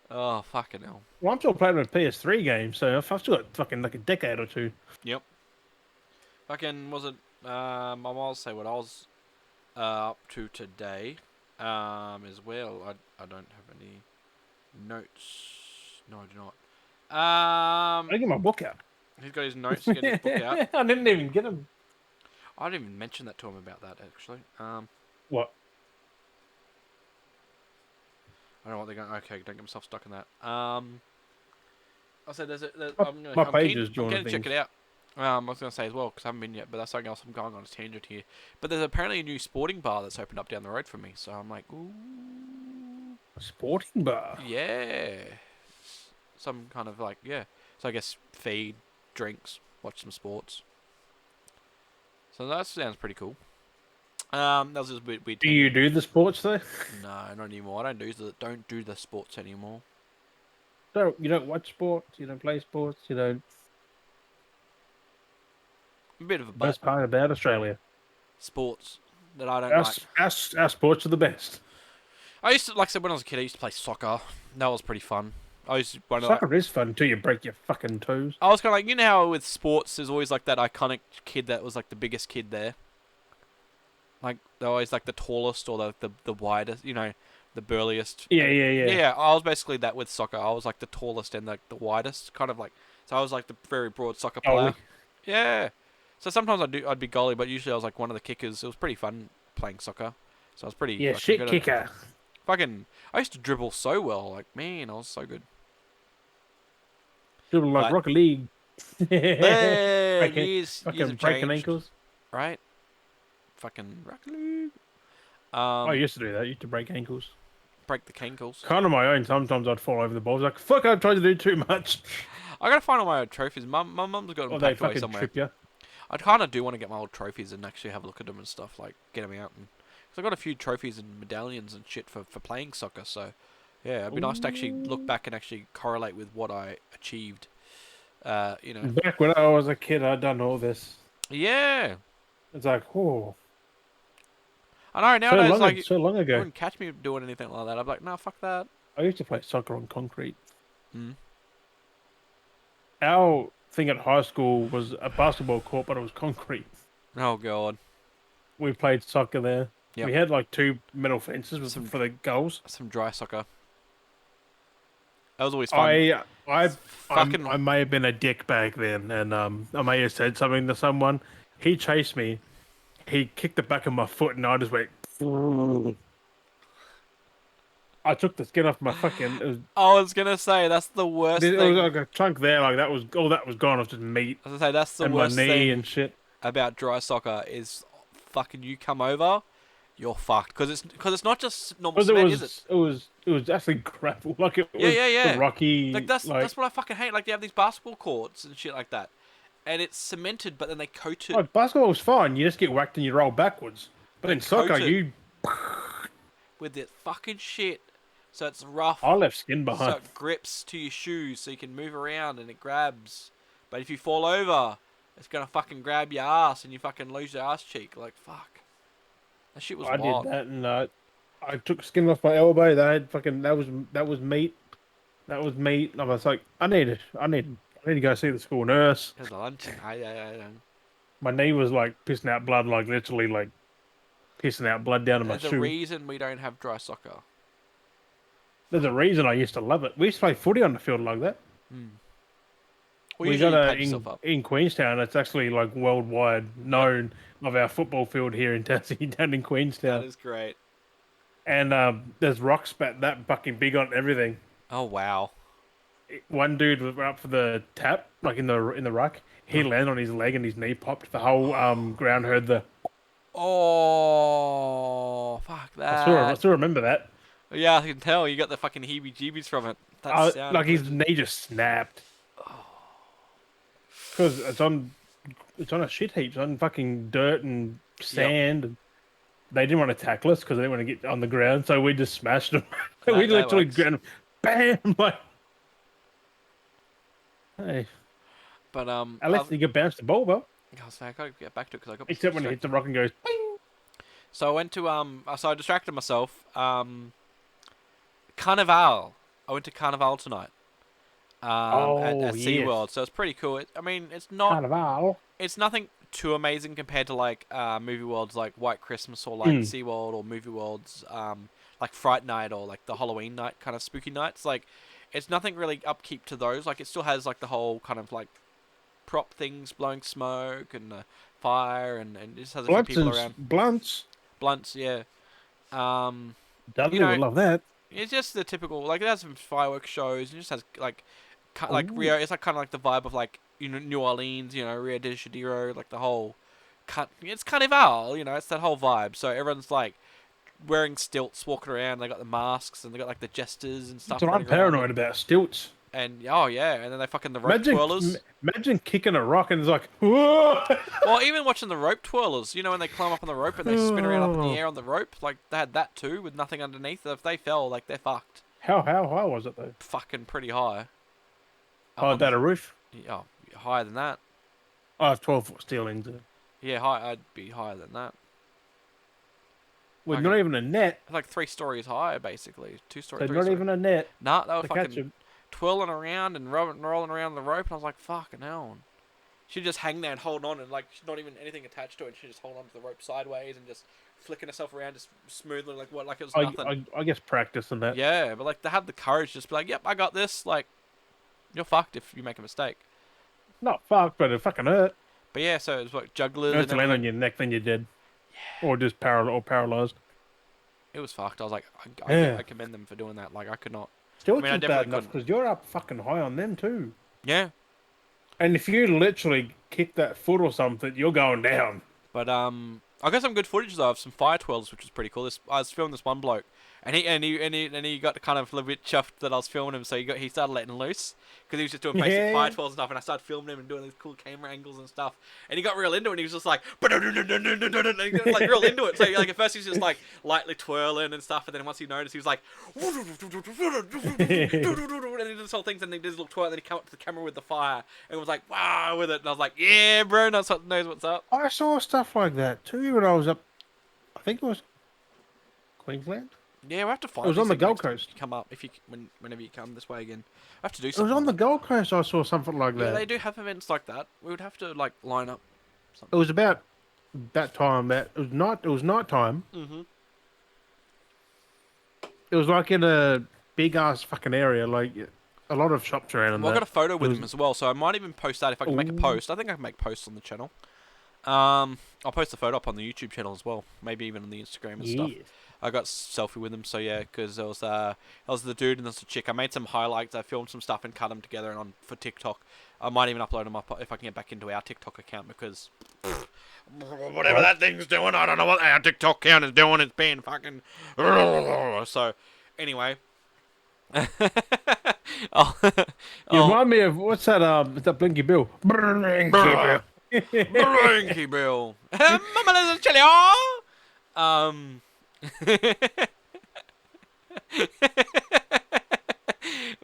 Oh fucking hell. Well, I'm still playing with PS3 games, so I've still got fucking like a decade or two. Yep. Fucking was it? I'll say what I was up to today. As well. I don't have any notes. No, I do not. I get my book out. He's got his notes to get his book out. I didn't even get them. I didn't even mention that to him about that actually. What? I don't know what they're going. Okay, don't get myself stuck in that. I said My pages I'm join going to check things. it out. I was going to say as well because I haven't been yet, but that's something else. I'm going on a tangent here. But there's apparently a new sporting bar that's opened up down the road from me, so I'm like, ooh, A sporting bar. yeah, some kind of like So I guess feed, drinks, watch some sports. So that sounds pretty cool. That was just a weird. Do you do the sports though? No, not anymore. I don't do the sports anymore. You don't watch sports. You don't play sports. You don't. A bit of a Best part about Australia. Sports that I don't like. Our sports are the best. I used to, like I said, when I was a kid, I used to play soccer. That was pretty fun. Soccer is fun until you break your fucking toes. I was kind of like, you know how with sports, there's always like that iconic kid that was like the biggest kid there. Like they're always like the tallest or the widest, the burliest. Yeah. Yeah, I was basically that with soccer. I was like the tallest and like the widest, kind of like. So I was like the very broad soccer player. Goalie. Yeah. So sometimes I'd be goalie, but usually I was like one of the kickers. It was pretty fun playing soccer. So I was pretty. Yeah, shit good kicker. I used to dribble so well. Like, man, I was so good. Dribble like Rocket League. Years fucking have breaking changed, ankles. right? Fucking Rocket League. I used to do that. I used to break ankles. Break the cankles. Kind of my own. Sometimes I'd fall over the balls. Like, fuck, I've tried to do too much. I gotta find all my old trophies. My mum's got them Or they packed away fucking somewhere. trip you. I kind of do want to get my old trophies and actually have a look at them and stuff, like get them out. Cause I got a few trophies and medallions and shit for playing soccer. So yeah, it'd be nice to actually look back and actually correlate with what I achieved. Back when I was a kid, I'd done all this. Yeah. It's like, oh. I know nowadays, so long you ago. wouldn't catch me doing anything like that. I'd be like, nah, fuck that. I used to play soccer on concrete. Mm. Our thing at high school was a basketball court, but it was concrete. Oh god. We played soccer there. Yep. We had like 2 metal fences for the goals. Some dry soccer. That was always fun. I may have been a dick back then, and I may have said something to someone. He chased me. He kicked the back of my foot, and I just went. I took the skin off my fucking. I was gonna say that's the worst It thing. was like a chunk there, like that was all that was gone. It was just meat. I was gonna say that's the and worst my knee thing and shit. about dry soccer is fucking you come over, you're fucked because it's not just normal cement, is it? It was actually gravel, like it was Yeah. the rocky. Like that's what I fucking hate. Like they have these basketball courts and shit like that, and it's cemented, but then they coat it. Like, basketball was fine. You just get whacked and you roll backwards. But in soccer, coat it. you. with the fucking shit, so it's rough, I left skin so behind. it grips to your shoes, so you can move around and it grabs. But if you fall over, it's gonna fucking grab your ass and you fucking lose your ass cheek. Like fuck, that shit was I did wild. that, and I took skin off my elbow. They had fucking that was meat. That was meat. I was like, I need to go see the school nurse. There's a lunch and My knee was like pissing out blood, like literally like pissing out blood down to my There's a shoe. reason we don't have dry soccer. There's a reason I used to love it. We used to play footy on the field like that. Well, We usually got you a pad yourself up. in Queenstown. It's actually like worldwide known of our football field here in Tassie, down in That Queenstown. is great. And there's rocks that fucking big on everything. Oh wow. One dude was up for the tap, like in the ruck. He landed on his leg and his knee popped. The whole ground heard the. Oh fuck I that. still remember that. Yeah, I can tell you got the fucking heebie-jeebies from it. That sound. Like his knee just snapped. Because it's on a shit heap, it's on fucking dirt and sand. And they didn't want to tackle us because they didn't want to get on the ground, so we just smashed them. We That literally works. ground them, bam! Like, hey, But unless you can bounce the ball, well, I gotta get back to it because I got. except when it hits the rock and goes. Bing! So I went to so I distracted myself. Carnival. I went to Carnival tonight. At Yes. SeaWorld, so it's pretty cool. I mean, it's not. Carnival. It's nothing too amazing compared to like movie worlds like White Christmas or like SeaWorld or movie worlds like Fright Night or like the Halloween night kind of spooky nights. Like it's nothing really upkeep to those. Like it still has like the whole kind of like prop things blowing smoke and fire and it just has a few people around. Blunts, yeah. Dudley You know, would love that. it's just the typical like it has some fireworks shows. It just has like like Rio. It's like kind of like the vibe of like New Orleans, Rio de Janeiro, like the whole. It's Carnival, it's that whole vibe. So everyone's like wearing stilts, walking around. They got the masks and they got like the jesters and stuff. That's what I'm paranoid about, stilts. And oh yeah, and then they fucking the rope twirlers. Imagine kicking a rock and it's like, whoa! Or even watching the rope twirlers. When they climb up on the rope and they spin around up in the air on the rope. Like they had that too, with nothing underneath. If they fell, like they're fucked. How high was it though? Fucking pretty high. Oh, that a roof? Yeah, higher than that. I have 12-foot ceilings. Yeah, high. I'd be higher than that. With Like not even a net. Like 3 stories high, basically. 2 stories. So 3 not stories. even a net. Nah, they were to catch fucking him. twirling around and rolling around the rope, and I was like, fucking hell. She'd just hang there and hold on, and like she's not even anything attached to it. She'd just hold on to the rope sideways and just flicking herself around just smoothly, like it was nothing. I guess practice and that. Yeah, but like they had the courage to just be like, yep, I got this. Like, you're fucked if you make a mistake. Not fucked, but it fucking hurt. But yeah, so it was like jugglers. You have And to land on your neck, then you're dead. Yeah. Or just paralyzed. it was fucked. I was like, I commend them for doing that. Like, I could not. Still, I bad enough because you're up fucking high on them too. Yeah. And if you literally kick that foot or something, you're going down. But I got some good footage though of some fire twirls, which was pretty cool. I was filming this one bloke, and he got kind of a little bit chuffed that I was filming him, so he started letting loose because he was just doing basic fire twirls and stuff, and I started filming him and doing these cool camera angles and stuff, and he got real into it. And he was just like, and he got like real into it. So like at first he was just like lightly twirling and stuff, and then once he noticed, he was like, and he did this whole thing, and then he did his little twirl, and then he came up to the camera with the fire, and was like, wow, with it, and I was like, yeah, bro, knows what's up. I saw stuff like that too when I was up. I think it was Queensland. Yeah, we have to find. It was on the Gold next time Coast. you come up whenever you come this way again. I have to do It something. was on the Gold Coast. I saw something like Yeah, that. they do have events like that. We would have to like line up. It was about that time. It was night time. Mm-hmm. It was like in a big ass fucking area, like a lot of shops around. And Well, I that. got a photo with him as well, so I might even post that if I can make a post. I think I can make posts on the channel. I'll post the photo up on the YouTube channel as well, maybe even on the Instagram and stuff. I got selfie with him, so yeah, because there was the dude and there's the chick. I made some highlights. I filmed some stuff and cut them together and for TikTok. I might even upload them up if I can get back into our TikTok account because whatever that thing's doing, I don't know what our TikTok account is doing. It's being fucking so. Anyway. You remind me of what's that? It's that Blinky Bill. Blinky Bill. Mama, there's a chili.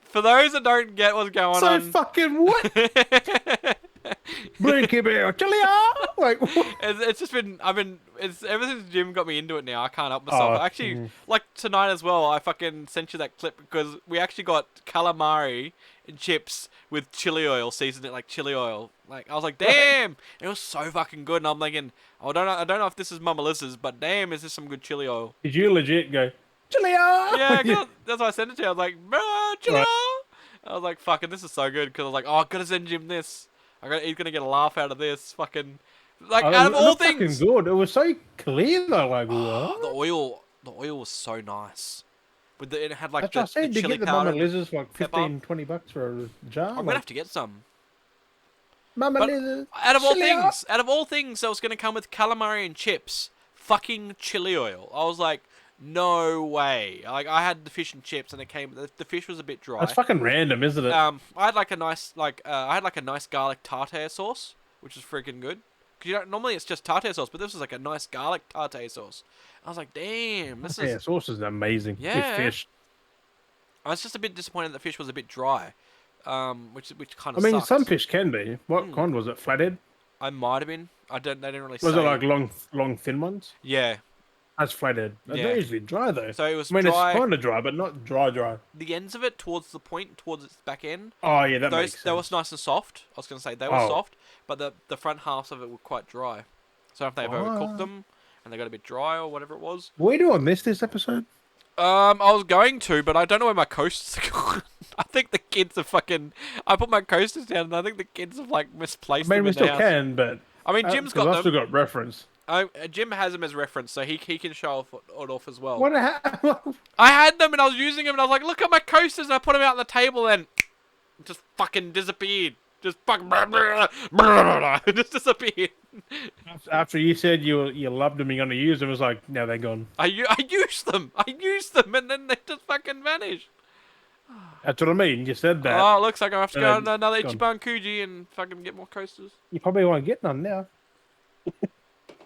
For those that don't get what's going So on, fucking what? Blinky bear, chili like what? it's just been it's ever since Jim got me into it now. I can't help myself. Oh, I actually like tonight as well. I fucking sent you that clip because we actually got calamari and chips with chili oil, seasoned it like chili oil. Like I was like, damn, it was so fucking good. And I'm thinking, I don't know if this is Mama Liz's, but damn, is this some good chili oil? Did you legit go chili Yeah, yeah. that's why I sent it to you. I was like, bro, chili Right. oil. I was like, fucking, this is so good because I was like, oh, I gotta send Jim this. He's gonna get a laugh out of this. Fucking, like Oh, out of it all looked fucking things. good. It was so clear though. Like The what? oil was so nice. It had like That's what I the said. To chili get the Mama powder and the Liz's like pepper. 15-20 bucks for a jar. I'm gonna Like have to get some. Mama But Liz's. out of all chili things, that was gonna come with calamari and chips, fucking chili oil. I was like, no way. Like I had the fish and chips, and it came. The fish was a bit dry. That's fucking random, isn't it? I had like a nice garlic tartare sauce, which was freaking good. Cause normally it's just tartare sauce, but this was like a nice garlic tartare sauce. I was like, damn, this is Sauce is amazing with yeah. fish. I was just a bit disappointed the fish was a bit dry, which kind I of mean, sucks. some fish can be. What kind was it? Flathead? I might have been. I don't. They didn't really Was say. it like long, thin ones? Yeah, That's flathead. They're yeah. usually dry though. So it was I mean, dry. it's kind of dry, but not dry. The ends of it towards the point, towards its back end. Oh yeah, that makes sense. They was nice and soft. I was gonna say they were soft, but the front halves of it were quite dry. So if they've overcooked them and they got a bit dry or whatever it was. Were we doing this episode? I was going to, but I don't know where my coasters are gone. I think the kids are fucking. I put my coasters down, and I think the kids have like misplaced I mean, them we in still the house. can, but I mean, Jim's got I've them. still got reference. Jim has them as reference, so he can show it off as well. What? I had them and I was using them, and I was like, "Look at my coasters!" And I put them out on the table, and just fucking disappeared. Just fucking it just disappeared. After you said you loved them, you're gonna use them, it was like, now they're gone. I used them, and then they just fucking vanished. That's what I mean. You said that. Oh, it looks like I have to go And on another gone. Ichiban Kuji and fucking get more coasters. You probably won't get none now.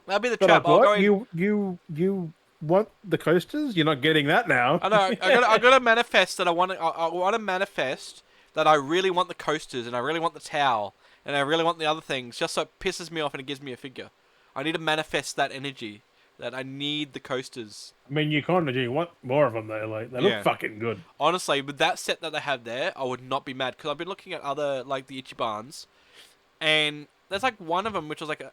That'll be the But trap. like, I'll what? go in. You want the coasters? You're not getting that now. I know. I got to manifest that I want. I want to manifest that I really want the coasters and I really want the towel and I really want the other things, just so it pisses me off and it gives me a figure. I need to manifest that energy that I need the coasters. I mean, you kind of do. You want more of them though. Like they look fucking good. Honestly, with that set that they have there, I would not be mad because I've been looking at other like the Ichibans, and there's like one of them which was like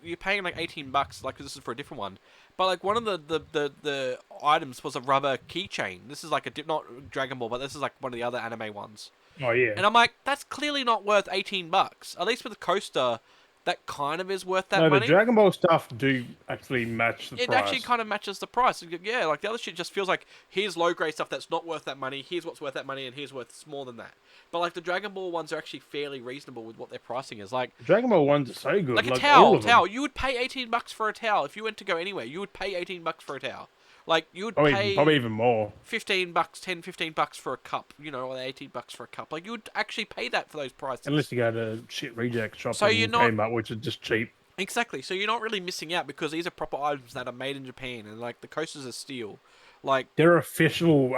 you're paying like $18, like this is for a different one, but like one of the items was a rubber keychain. This is like not Dragon Ball, but this is like one of the other anime ones. Oh yeah. And I'm like, that's clearly not worth $18. At least with the coaster, that kind of is worth that No, money. the Dragon Ball stuff do actually match the price. It actually kind of matches the price. Yeah, like the other shit just feels like here's low grade stuff that's not worth that money. Here's what's worth that money, and here's worth more than that. But like the Dragon Ball ones are actually fairly reasonable with what their pricing is. Like Dragon Ball ones are so good. like a all towel. of them. You would pay $18 for a towel if you went to go anywhere. You would pay $18 for a towel. Like you would pay Probably even more. $15, $15 for a cup. You know, or $18 for a cup. Like you would actually pay that for those prices. Unless you go to shit reject shop So and you're not- Kmart, which is just cheap. Exactly. So you're not really missing out because these are proper items that are made in Japan, and like the coasters are steel. Like They're official.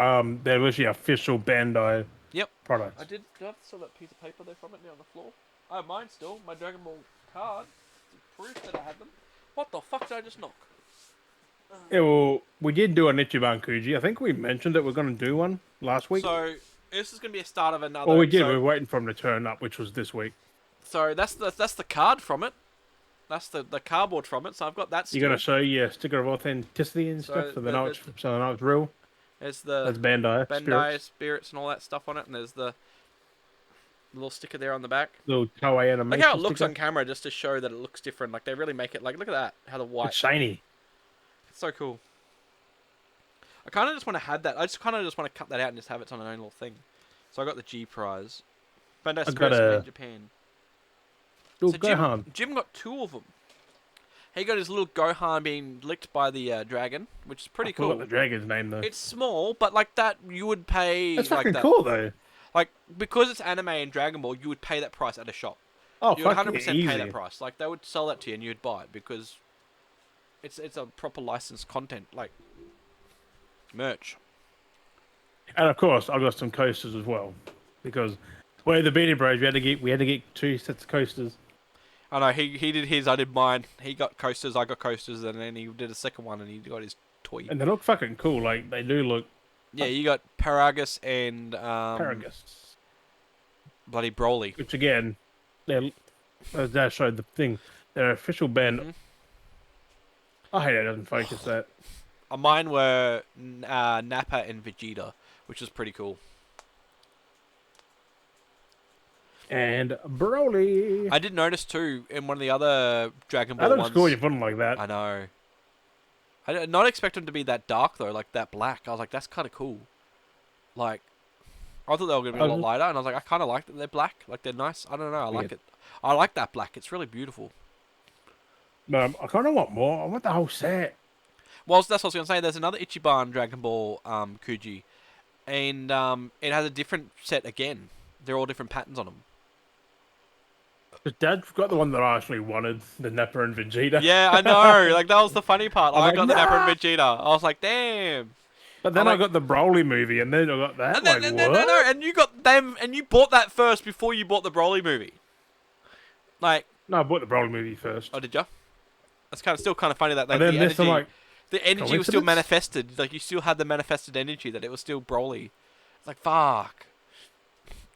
They're literally official Bandai yep. products. Do I have still that piece of paper there from it now on the floor? I have mine still. My Dragon Ball card. Proof that I had them. What the fuck did I just knock? Yeah, well, we did do an Ichiban Kuji. I think we mentioned that we're going to do one last week. So this is going to be a start of another. Well, we did. So, We were waiting for him to turn up, which was this week. so that's the card from it. That's the cardboard from it. So I've got that. Still. You got to show your sticker of authenticity and stuff, so they know it's real. There's the That's Bandai. Bandai spirits and all that stuff on it, and there's the little sticker there on the back. Little Toei animation. Like how it looks sticker. on camera, just to show that it looks different. Like they really make it. Like look at that, how the white. It's shiny. It's so cool. I kind of just want to have that. I just kind of just want to cut that out and just have it on an own little thing. So I got the G prize. Bandai Spirits made in Japan. Little So Gohan. Jim got 2 of them. He got his little Gohan being licked by the dragon, which is pretty I forgot cool. the dragon's name though. It's small, but like that, you would pay. That's like fucking that. cool though. Like because it's anime and Dragon Ball, you would pay that price at a shop. Oh, You would fuck 100% yeah, pay easy. that price. Like they would sell that to you and you'd buy it because it's a proper licensed content, like merch. And of course, I got some coasters as well, because we're the Beanie Bros. We had to get 2 sets of coasters. I know he did his, I did mine. He got coasters, I got coasters, and then he did a second one, and he got his toy. And they look fucking cool. Like they do look. Yeah, you got Paragus and Paragus. bloody Broly. Which again, they're as that showed the thing. Their official band. Mhm. I hate it doesn't focus that. Mine were Nappa and Vegeta, which was pretty cool. And Broly. I did notice too in one of the other Dragon Ball That looks ones. cool. You put them like that. I know. I did not expect them to be that dark though, like that black. I was like, that's kind of cool. Like, I thought they were gonna be a lot lighter, and I was like, I kind of like that they're black. Like they're nice. I don't know. I like it. I like that black. It's really beautiful. No, I kind of want more. I want the whole set. Well, that's what I was gonna say. There's another Ichiban Dragon Ball Kuji, and it has a different set again. They're all different patterns on them. But Dad got the one that I actually wanted, the Nappa and Vegeta. Yeah, I know. Like that was the funny part. I like, got the Nappa and Vegeta. I was like, damn. But then I I got the Broly movie, and then I got that. And then, like, no, what? no, and you got them, and you bought that first before you bought the Broly movie. Like, No, I bought the Broly movie first. oh, did you? That's still kind of funny that And the then this, I'm energy, like, the energy was still coincidence? manifested. Like you still had the manifested energy that it was still Broly. It's like fuck.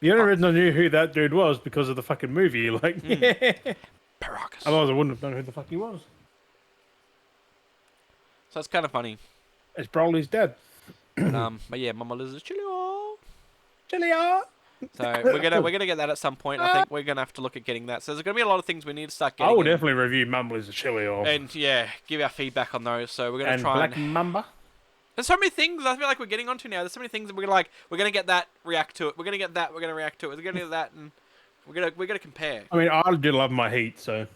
the only reason I knew who that dude was because of the fucking movie. Like, Paragus. otherwise I wouldn't have known who the fuck he was. So it's kind of funny. It's Broly's dad. But yeah, Mama Liz is chilly. Chillia. So we're gonna get that at some point. I think we're gonna have to look at getting that. So there's gonna be a lot of things we need to start I getting. will definitely review Mumbler's Chili or And yeah, give our feedback on those. So we're gonna and try Black and. Mamba. There's so many things I feel like we're getting onto now. There's so many things that we're gonna get that, react to it. We're gonna get that, we're gonna react to it. We're gonna get that, and we're gonna compare. I mean, I do love my heat, so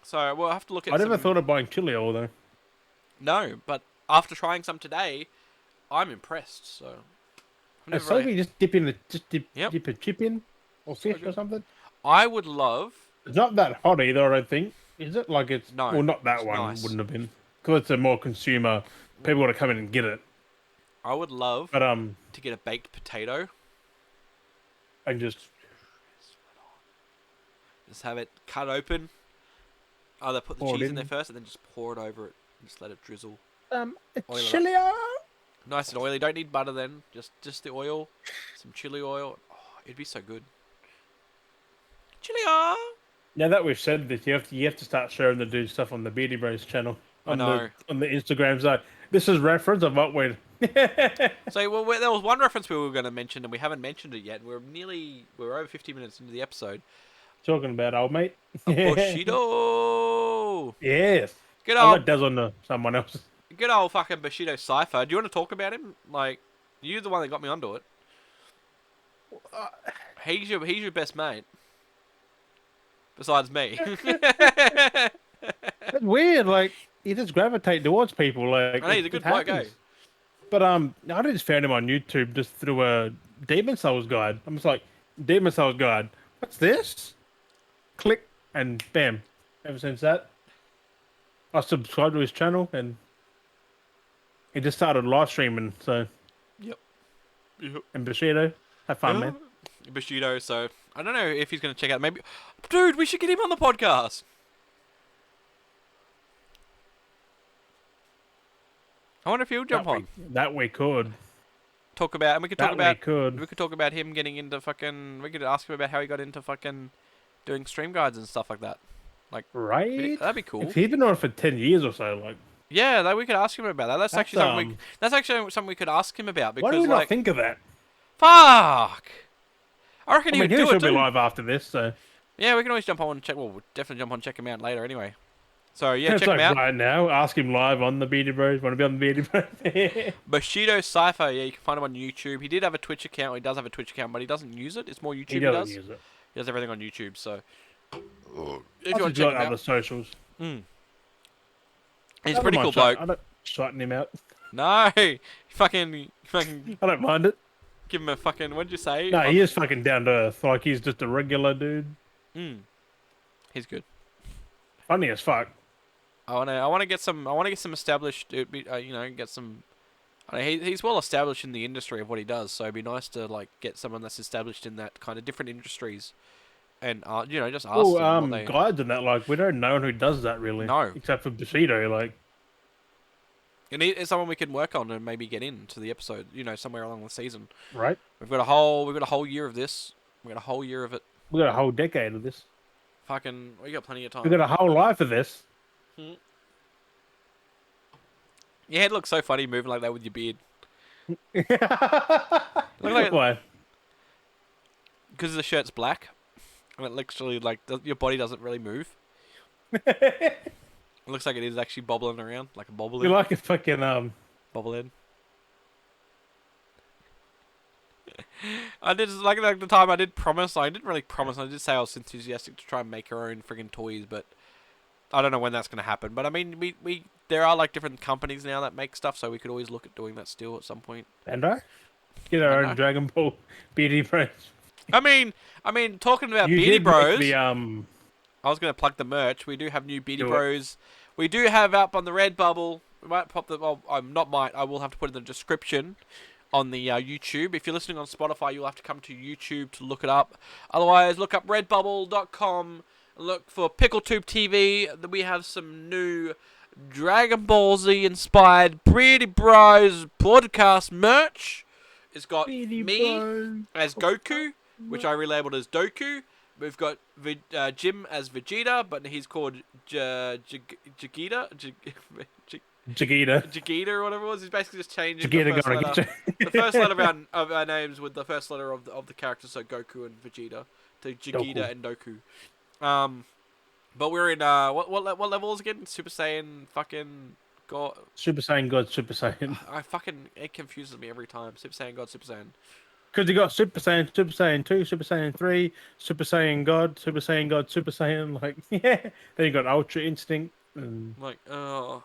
So we'll have to look at. I never thought of buying chili oil though. No, but after trying some today, I'm impressed. So. I've It's never like you just dip in Yep. dip a chip in or fish good. or something. I would love. It's not that hot either, I don't think. Is it? Like it's No, well, not that it's one nice. wouldn't have been because it's a more consumer. People want to come in and get it, I would love but to get a baked potato. and just Just have it cut open. Either put the Pour it cheese in there in. first and then just pour it over it and just let it drizzle. it's Oil it up. chili oil. Nice and oily. Don't need butter then. Just the oil, some chili oil. Oh, it'd be so good. Chili oil. Now that we've said this, you have to start sharing the dude stuff on the Beardy Bros channel I on know. the Instagram. So this is reference of what we're. So well, there was one reference we were going to mention and we haven't mentioned it yet. We're over 50 minutes into the episode. Talking about old mate. Bushido. Yes. Good I'll old, let Des on to someone else. good old fucking Bushido Cypher. Do you want to talk about him? Like, you're the one that got me onto it. He's your best mate. Besides me. It's weird. Like he just gravitate towards people. Like I know, he's a good bloke, eh? But I just found him on YouTube just through a Demon Souls guide. I'm just like Demon Souls guide. What's this? Click and bam. Ever since that, I subscribed to his channel and he just started live streaming. So Yep. and Bushido, have fun, man. Bushido, so I don't know if he's going to check out. Maybe, dude, we should get him on the podcast. I wonder if he'll jump on. That we could. Talk about, and we could talk That about. we could. We could talk about him getting into fucking. We could ask him about how he got into fucking doing stream guides and stuff like that. Like, Right? that'd be cool. If he's been on it for 10 years or so, like, Yeah, we could ask him about that. That's actually something. That's actually something we could ask him about because why do we like, not think of that? fuck. I reckon I he mean, would he do it should be too. live after this, so. Yeah, we can always jump on and check. Well, we'll definitely jump on and check him out later anyway. So yeah, It's check him like out. right now. Ask him live on the Beardy Bros. Want to be on the Beardy Bros? Bushido Cypher, yeah, you can find him on YouTube. He did have a Twitch account. He does have a Twitch account, but he doesn't use it. It's more YouTube he he doesn't does. use it. He does everything on YouTube, so if I've you want to check him other out. socials. He's a pretty cool bloke. bloke. I don't shutting him out. No, fucking I don't mind it. give him a fucking, what did you say? No, he is fucking down to earth. Like he's just a regular dude. He's good. Funny as fuck. I wanna get some established, get some I mean, he's well established in the industry of what he does, so it'd be nice to like get someone that's established in that kind of different industries, and just ask Well, them what they guides and that, like, we don't know who does that really, know. except for Bushido. Like, And it's someone we can work on and maybe get into the episode, somewhere along the season. right? We've got a whole year of this. We've got a whole year of it. We got a whole decade of this. Fucking, we got plenty of We time. got a whole life of this. Hmm. Your head looks so funny moving like that with your beard. Look like Why? because the shirt's black, and it literally like your body doesn't really move. It looks like it is actually bobbling around like a bobblehead. You like a fucking bobblehead. I did like the time I did promise. I didn't really promise. I did say I was enthusiastic to try and make our own friggin' toys, but I don't know when that's gonna happen. But I mean, we there are like different companies now that make stuff, so we could always look at doing that still at some point. Bandai? Get our own Dragon Ball Beardy Bros. I mean, talking about You Beardy did make Bros. the I was gonna plug the merch. We do have new Beardy Do it. Bros. We do have up on the Redbubble. We might pop the. Well, I will have to put it in the description on the YouTube. If you're listening on Spotify, you'll have to come to YouTube to look it up. Otherwise, look up redbubble.com. Look for PickleTube TV. We have some new Dragon Ball Z inspired Beardy Bros podcast merch. It's got Beardy me Bros. as Goku, which I relabeled as Doku. We've got Jim as Vegeta, but he's called Jagita. Jagita. Jagita or whatever it was. He's basically just changing Jagita the first gonna letter. get you. The first letter of our names with the first letter of the characters, so Goku and Vegeta, to Jagita Goku. and Doku. But we're in what level is it again? Super Saiyan fucking God. Super Saiyan God, Super Saiyan. It confuses me every time. Super Saiyan God, Super Saiyan. Because you got Super Saiyan 2, Super Saiyan 3, Super Saiyan God, Super Saiyan God, Super Saiyan, like, yeah. Then you got Ultra Instinct. And... Like, oh,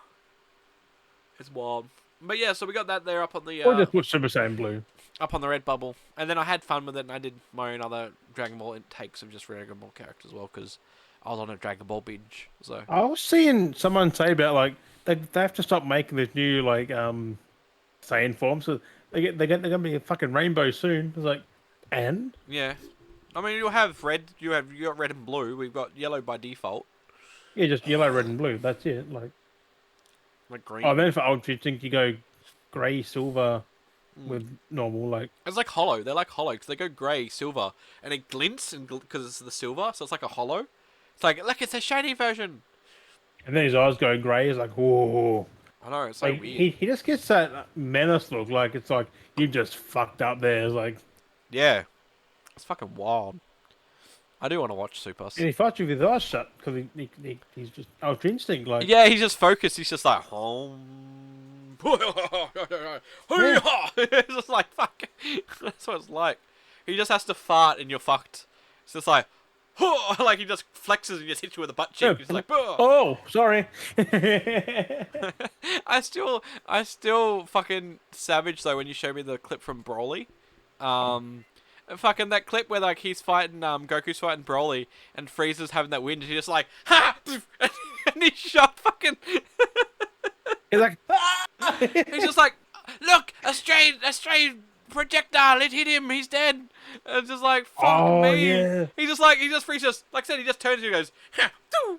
it's wild. But yeah, so we got that there up on the or just put Super Saiyan Blue. up on the Redbubble, and then I had fun with it, and I did my own other Dragon Ball intakes of just Dragon Ball characters as well, because I was on a Dragon Ball binge. So I was seeing someone say about, like, they have to stop making this new, like, Saiyan form, so they're gonna be a fucking rainbow soon. It's like, and? yeah, I mean you have red, you got red and blue. We've got yellow by default. Yeah, just yellow, red, and blue. That's it. Like green. Oh, then for Ultra Instinct, you go grey, silver with normal, like. It's like hollow. They're like hollow because they go grey, silver, and it glints because it's the silver, so it's like a hollow. It's like, look, it's a shiny version. And then his eyes go grey. It's like, whoa. I know, it's so Like, weird. he just gets that menace look. Like, it's like, you just fucked up there. It's like. Yeah, it's fucking wild. I do want to watch Super. And he fights you with his eyes shut because he's just Ultra Instinct. Like, Yeah, he's just focused. He's just like, home. It's just like, fuck. That's what it's like. He just has to fart and you're fucked. It's just like, like he just flexes and just hits you with a butt cheek. He's like, oh, sorry. I still fucking savage though when you show me the clip from Broly. Fucking that clip where like he's fighting, Goku's fighting Broly and Frieza's having that wind and he's just like, ha! And he's shot fucking. He's like, He's just like, look, a stray projectile, it hit him, he's dead. And it's just like, fuck me. Yeah. He just Frieza, like I said, he just turns and he goes, ha!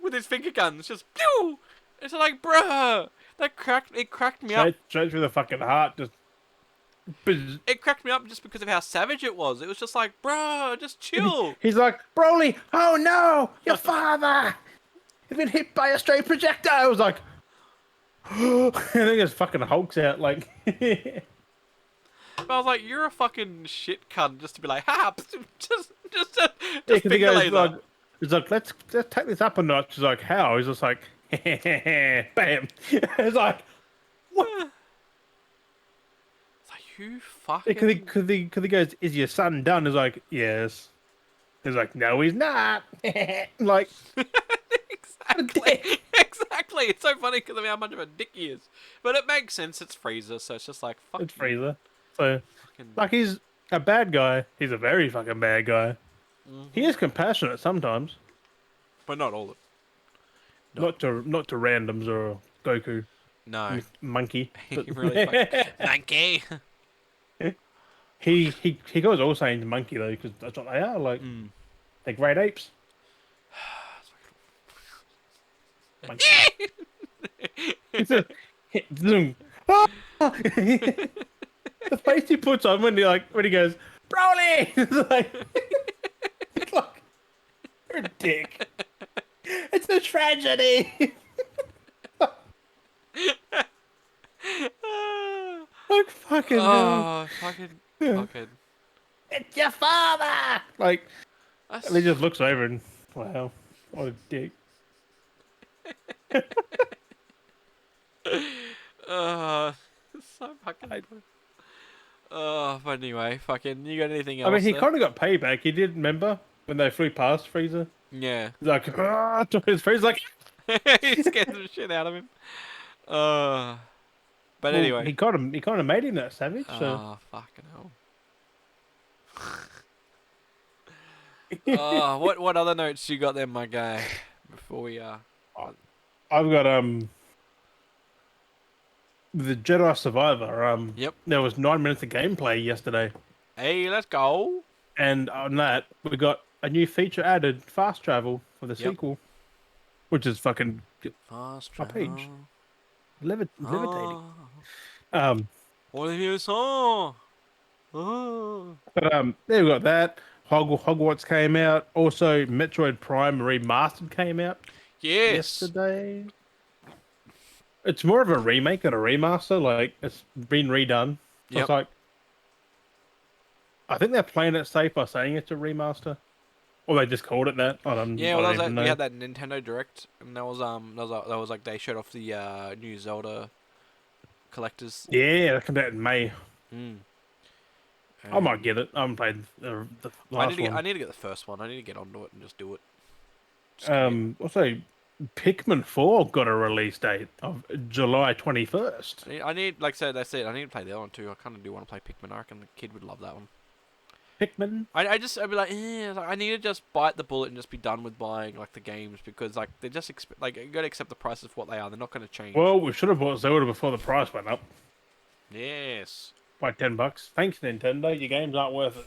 With his finger guns, just, pew! It's like, bruh, it cracked me up. Straight through the fucking heart, just. It cracked me up just because of how savage it was. It was just like, bruh, just chill. He's like, Broly, oh no, your father has been hit by a stray projectile. I was like, and then he just fucking hulks out like. But I was like, you're a fucking shit cunt just to be like, ha, just Yeah, finger he goes, laser. like, he's like, let's take this up a notch. He's like, how? He's just like, bam. It's like, what? It's like, you fucking. Because he goes, is your son done? He's like, yes. He's like, no, he's not. Like, Exactly. Exactly. It's so funny because of how much of a dick he is. But it makes sense. It's Frieza, so it's just like, fuck. it's Frieza. So, Fucking... like, he's a bad guy. He's a very fucking bad guy. Mm-hmm. He is compassionate sometimes. But not all of it. Not to randoms or Goku. No. Monkey. He But really fucking monkey. he goes all saying monkey though, because that's what they are. Like they're great apes. Monkey. It's a, zoom. Ah! The face he puts on when he goes, Broly! It's like you're a dick. It's a tragedy. Like fucking hell. Oh, fucking, Yeah. fucking. It's your father. Like, and he That's, just looks over and wow, what a dick. uh, so fucking. I, But anyway, fucking. You got anything I mean, else he there? kind of got payback. He did remember when they flew past Frieza. Yeah. He's like, ah, Frieza's like, He scared the shit out of him. But well, anyway. he kind of made him that savage. So Oh, fucking hell. What other notes you got there, my guy? Before we I've got the Jedi Survivor. Yep. There was 9 minutes of gameplay yesterday, Hey, let's go. and on that we got a new feature added: fast travel for the Yep. sequel, which is fucking Fast my travel. page. Levitating. Oh. What have you saw? Oh. But there we got that. Hogwarts came out. Also, Metroid Prime Remastered came out Yes. yesterday. It's more of a remake than a remaster. Like it's been redone. So Yep. it's like I think they're playing it safe by saying it's a remaster, or they just called it that. Yeah, I well, don't even know. we had that Nintendo Direct, and that was like they showed off the new Zelda collectors. Yeah, that comes out in May. Mm. I might get it. I haven't played the last one. I need to get the first one. I need to get onto it and just do it. Also, Pikmin 4 got a release date of July 21st. I need, like I said, that's it. I need to play the other one too. I kind of do want to play Pikmin. I reckon the kid would love that one. Pikmin? I'd be like, I need to just bite the bullet and just be done with buying like the games because like they just like you got to accept the prices of what they are. They're not going to change. Well, we should have bought Zelda before the price went up Yes. by $10. Thanks, Nintendo. Your games aren't worth it.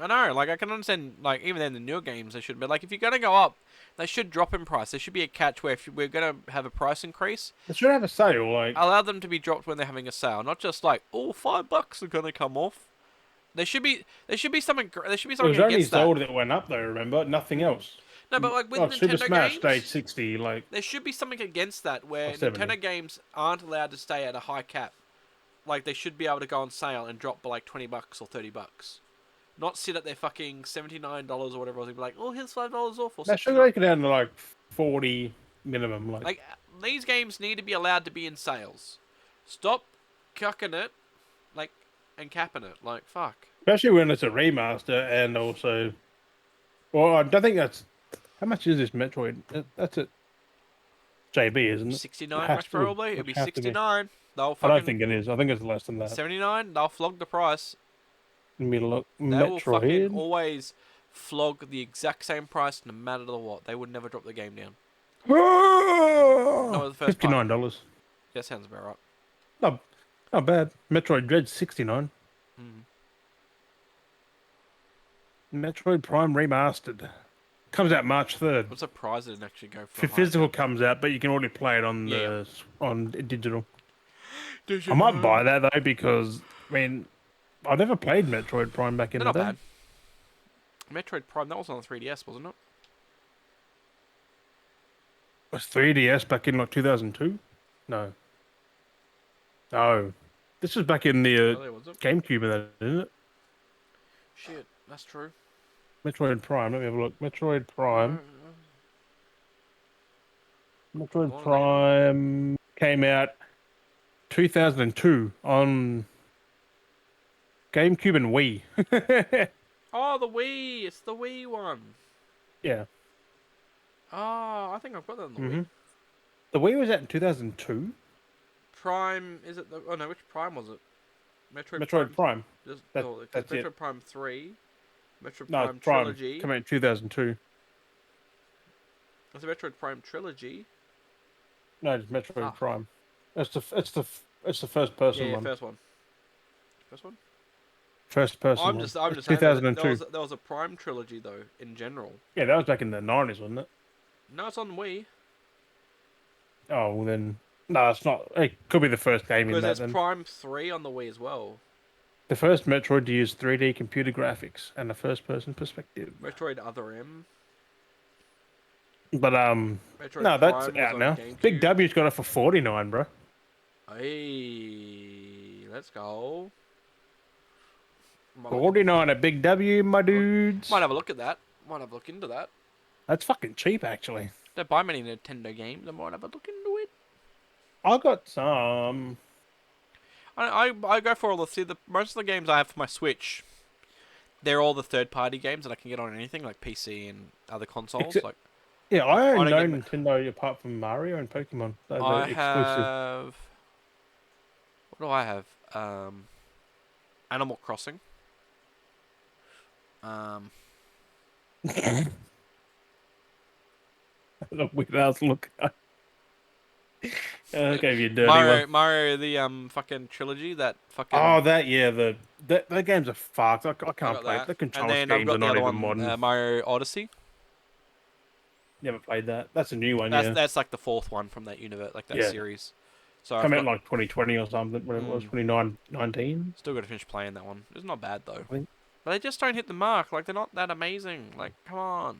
I know. Like I can understand. Like even then, the newer games they should. But like if you're going to go up, they should drop in price. There should be a catch where if we're going to have a price increase, They should have a sale. Like allow them to be dropped when they're having a sale, not just like $5 are going to come off. There should be something. There should be it something was only against that. Zelda that went up, though. Remember, nothing else. No, but like with Like Super Nintendo Smash games, stayed 60. Like there should be something against that where 70. Nintendo games aren't allowed to stay at a high cap. Like they should be able to go on sale and drop by like $20 or $30. Not sit at their fucking $79 or whatever else and be like, oh, here's $5 off or they should make it down to like 40 minimum. Like these games need to be allowed to be in sales. Stop cucking it, like, and capping it. Like fuck. Especially when it's a remaster, and also, well, I don't think that's how much is this Metroid? That's it, JB, isn't it? 69 most probably. It'll be 69. They'll I fucking don't think it is. I think it's less than that. 79. They'll flog the price. Let me look. They will fucking Metroid. always flog the exact same price no matter the what. They would never drop the game down. Oh, The first part. $59. That sounds about right. Not bad. Metroid Dread 69. Metroid Prime Remastered comes out March 3rd. I'm surprised it didn't actually go for Physical comes out, but you can already play it on Yeah. on digital. I might buy that though because I mean I never played Metroid Prime back in They're the not day. bad. Metroid Prime, that was on the 3DS, wasn't it? It was 3DS back in like 2002? No. No. This was back in the Really, was it? GameCube, isn't it? Shit, that's true. Metroid Prime. Let me have a look. Metroid Prime. Metroid Prime came out 2002 on GameCube and Wii. Oh, the Wii! It's the Wii one. Yeah. Oh, I think I've got that on the Wii. The Wii was out in 2002. Prime, is it the... Oh no, which Prime was it? Metroid Prime. Just, That- no, that's Metroid it. Prime 3. Metroid No, Prime Prime Trilogy. came out in 2002. It's a Metroid Prime Trilogy. No, it's Metroid Ah. Prime. It's the first Yeah, person yeah, one. first one. First one. First person one. I'm It's just saying that there 2002. was there was a Prime trilogy though in general. Yeah, that was back in the 90s, wasn't it? No, it's on Wii Oh, well then. No, it's not. It could be the first game in because that there's then. Prime 3 on the Wii as well. The first Metroid to use 3D computer graphics and a first person perspective. Metroid Other M. But Metroid no, that's Prime was out on now. Big GameCube. W's got it for 49, bro. Hey, let's go. Might look at, 49 at Big W, my might dudes. have a look at that. Might have a look into that. That's fucking cheap, actually. Don't buy many Nintendo games. I might have a look into it. I got some. I go for all the most of the games I have for my Switch. They're all the third party games that I can get on anything like PC and other consoles. Except, Like yeah, I I own don't no get. Nintendo apart from Mario and Pokemon. Those are I exclusive. have. What do I have? Animal Crossing. Weird ass look. I gave you a dirty one. Mario the fucking trilogy that fucking Oh, that yeah, the games are fucked. I I can't got play it. that. The And control then I've schemes are got the not other even one, modern. Mario Odyssey. Never played that. That's a new one, yeah. That's like the fourth one from that universe, like that Yeah. series. So I've Come out in got like 2020 or something, whatever it was, 2019. still got to finish playing that one. It's not bad though, I think. but they just don't hit the mark. Like they're not that amazing. Like come on,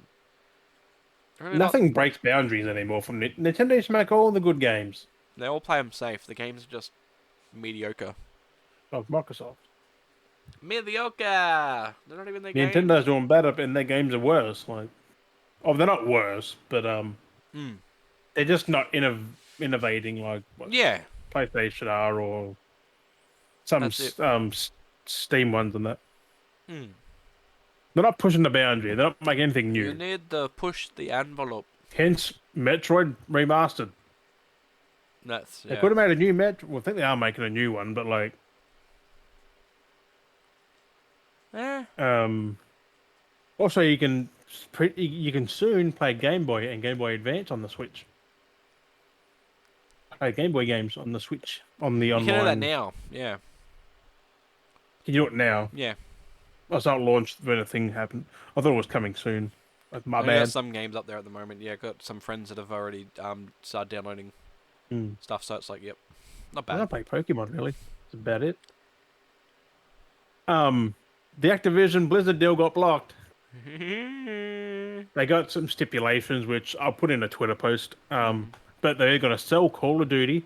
they're really not. Nothing breaks boundaries anymore from Nintendo. Used to make all the good games They all play them safe. The games are just mediocre. of Microsoft. Mediocre. They're not even their games. Nintendo's doing better, and their games are worse. Like, oh, they're not worse, but Mm. they're just not innovating like what Yeah, PlayStation are or some that's it. Steam ones and that. Mm. They're not pushing the boundary. They're not making anything You new. need to push the envelope. Hence, Metroid remastered. That's They yeah. could have made a new Metroid. Well, I think they are making a new one, but like, Eh. also you can soon play Game Boy and Game Boy Advance on the Switch. Play Game Boy games on the Switch on the You can do that online. now. Yeah. Can you do it now? Yeah. I saw it launched when the thing happened. I thought it was coming soon. That's my I got bad. some games up there at the moment. Yeah, got some friends that have already started downloading stuff. So it's like, yep, not I bad. don't play Pokemon really. That's about it. The Activision Blizzard deal got blocked. They got some stipulations, which I'll put in a Twitter post. But they're gonna sell Call of Duty.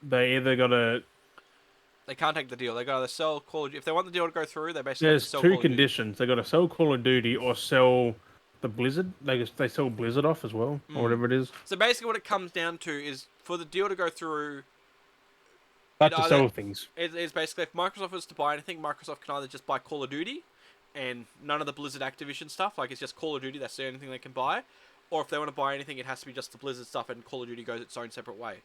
They either gotta. They can't take the deal. They gotta sell Call of Duty. If they want the deal to go through, they basically have There's to sell two Call of Duty. conditions. They gotta sell Call of Duty or sell the Blizzard. They sell Blizzard off as well, or whatever it is. So basically, what it comes down to is for the deal to go through. But to sell things. It's basically if Microsoft was to buy anything, Microsoft can either just buy Call of Duty, and none of the Blizzard Activision stuff. Like it's just Call of Duty. That's the only thing they can buy. Or if they want to buy anything, it has to be just the Blizzard stuff, and Call of Duty goes its own separate way.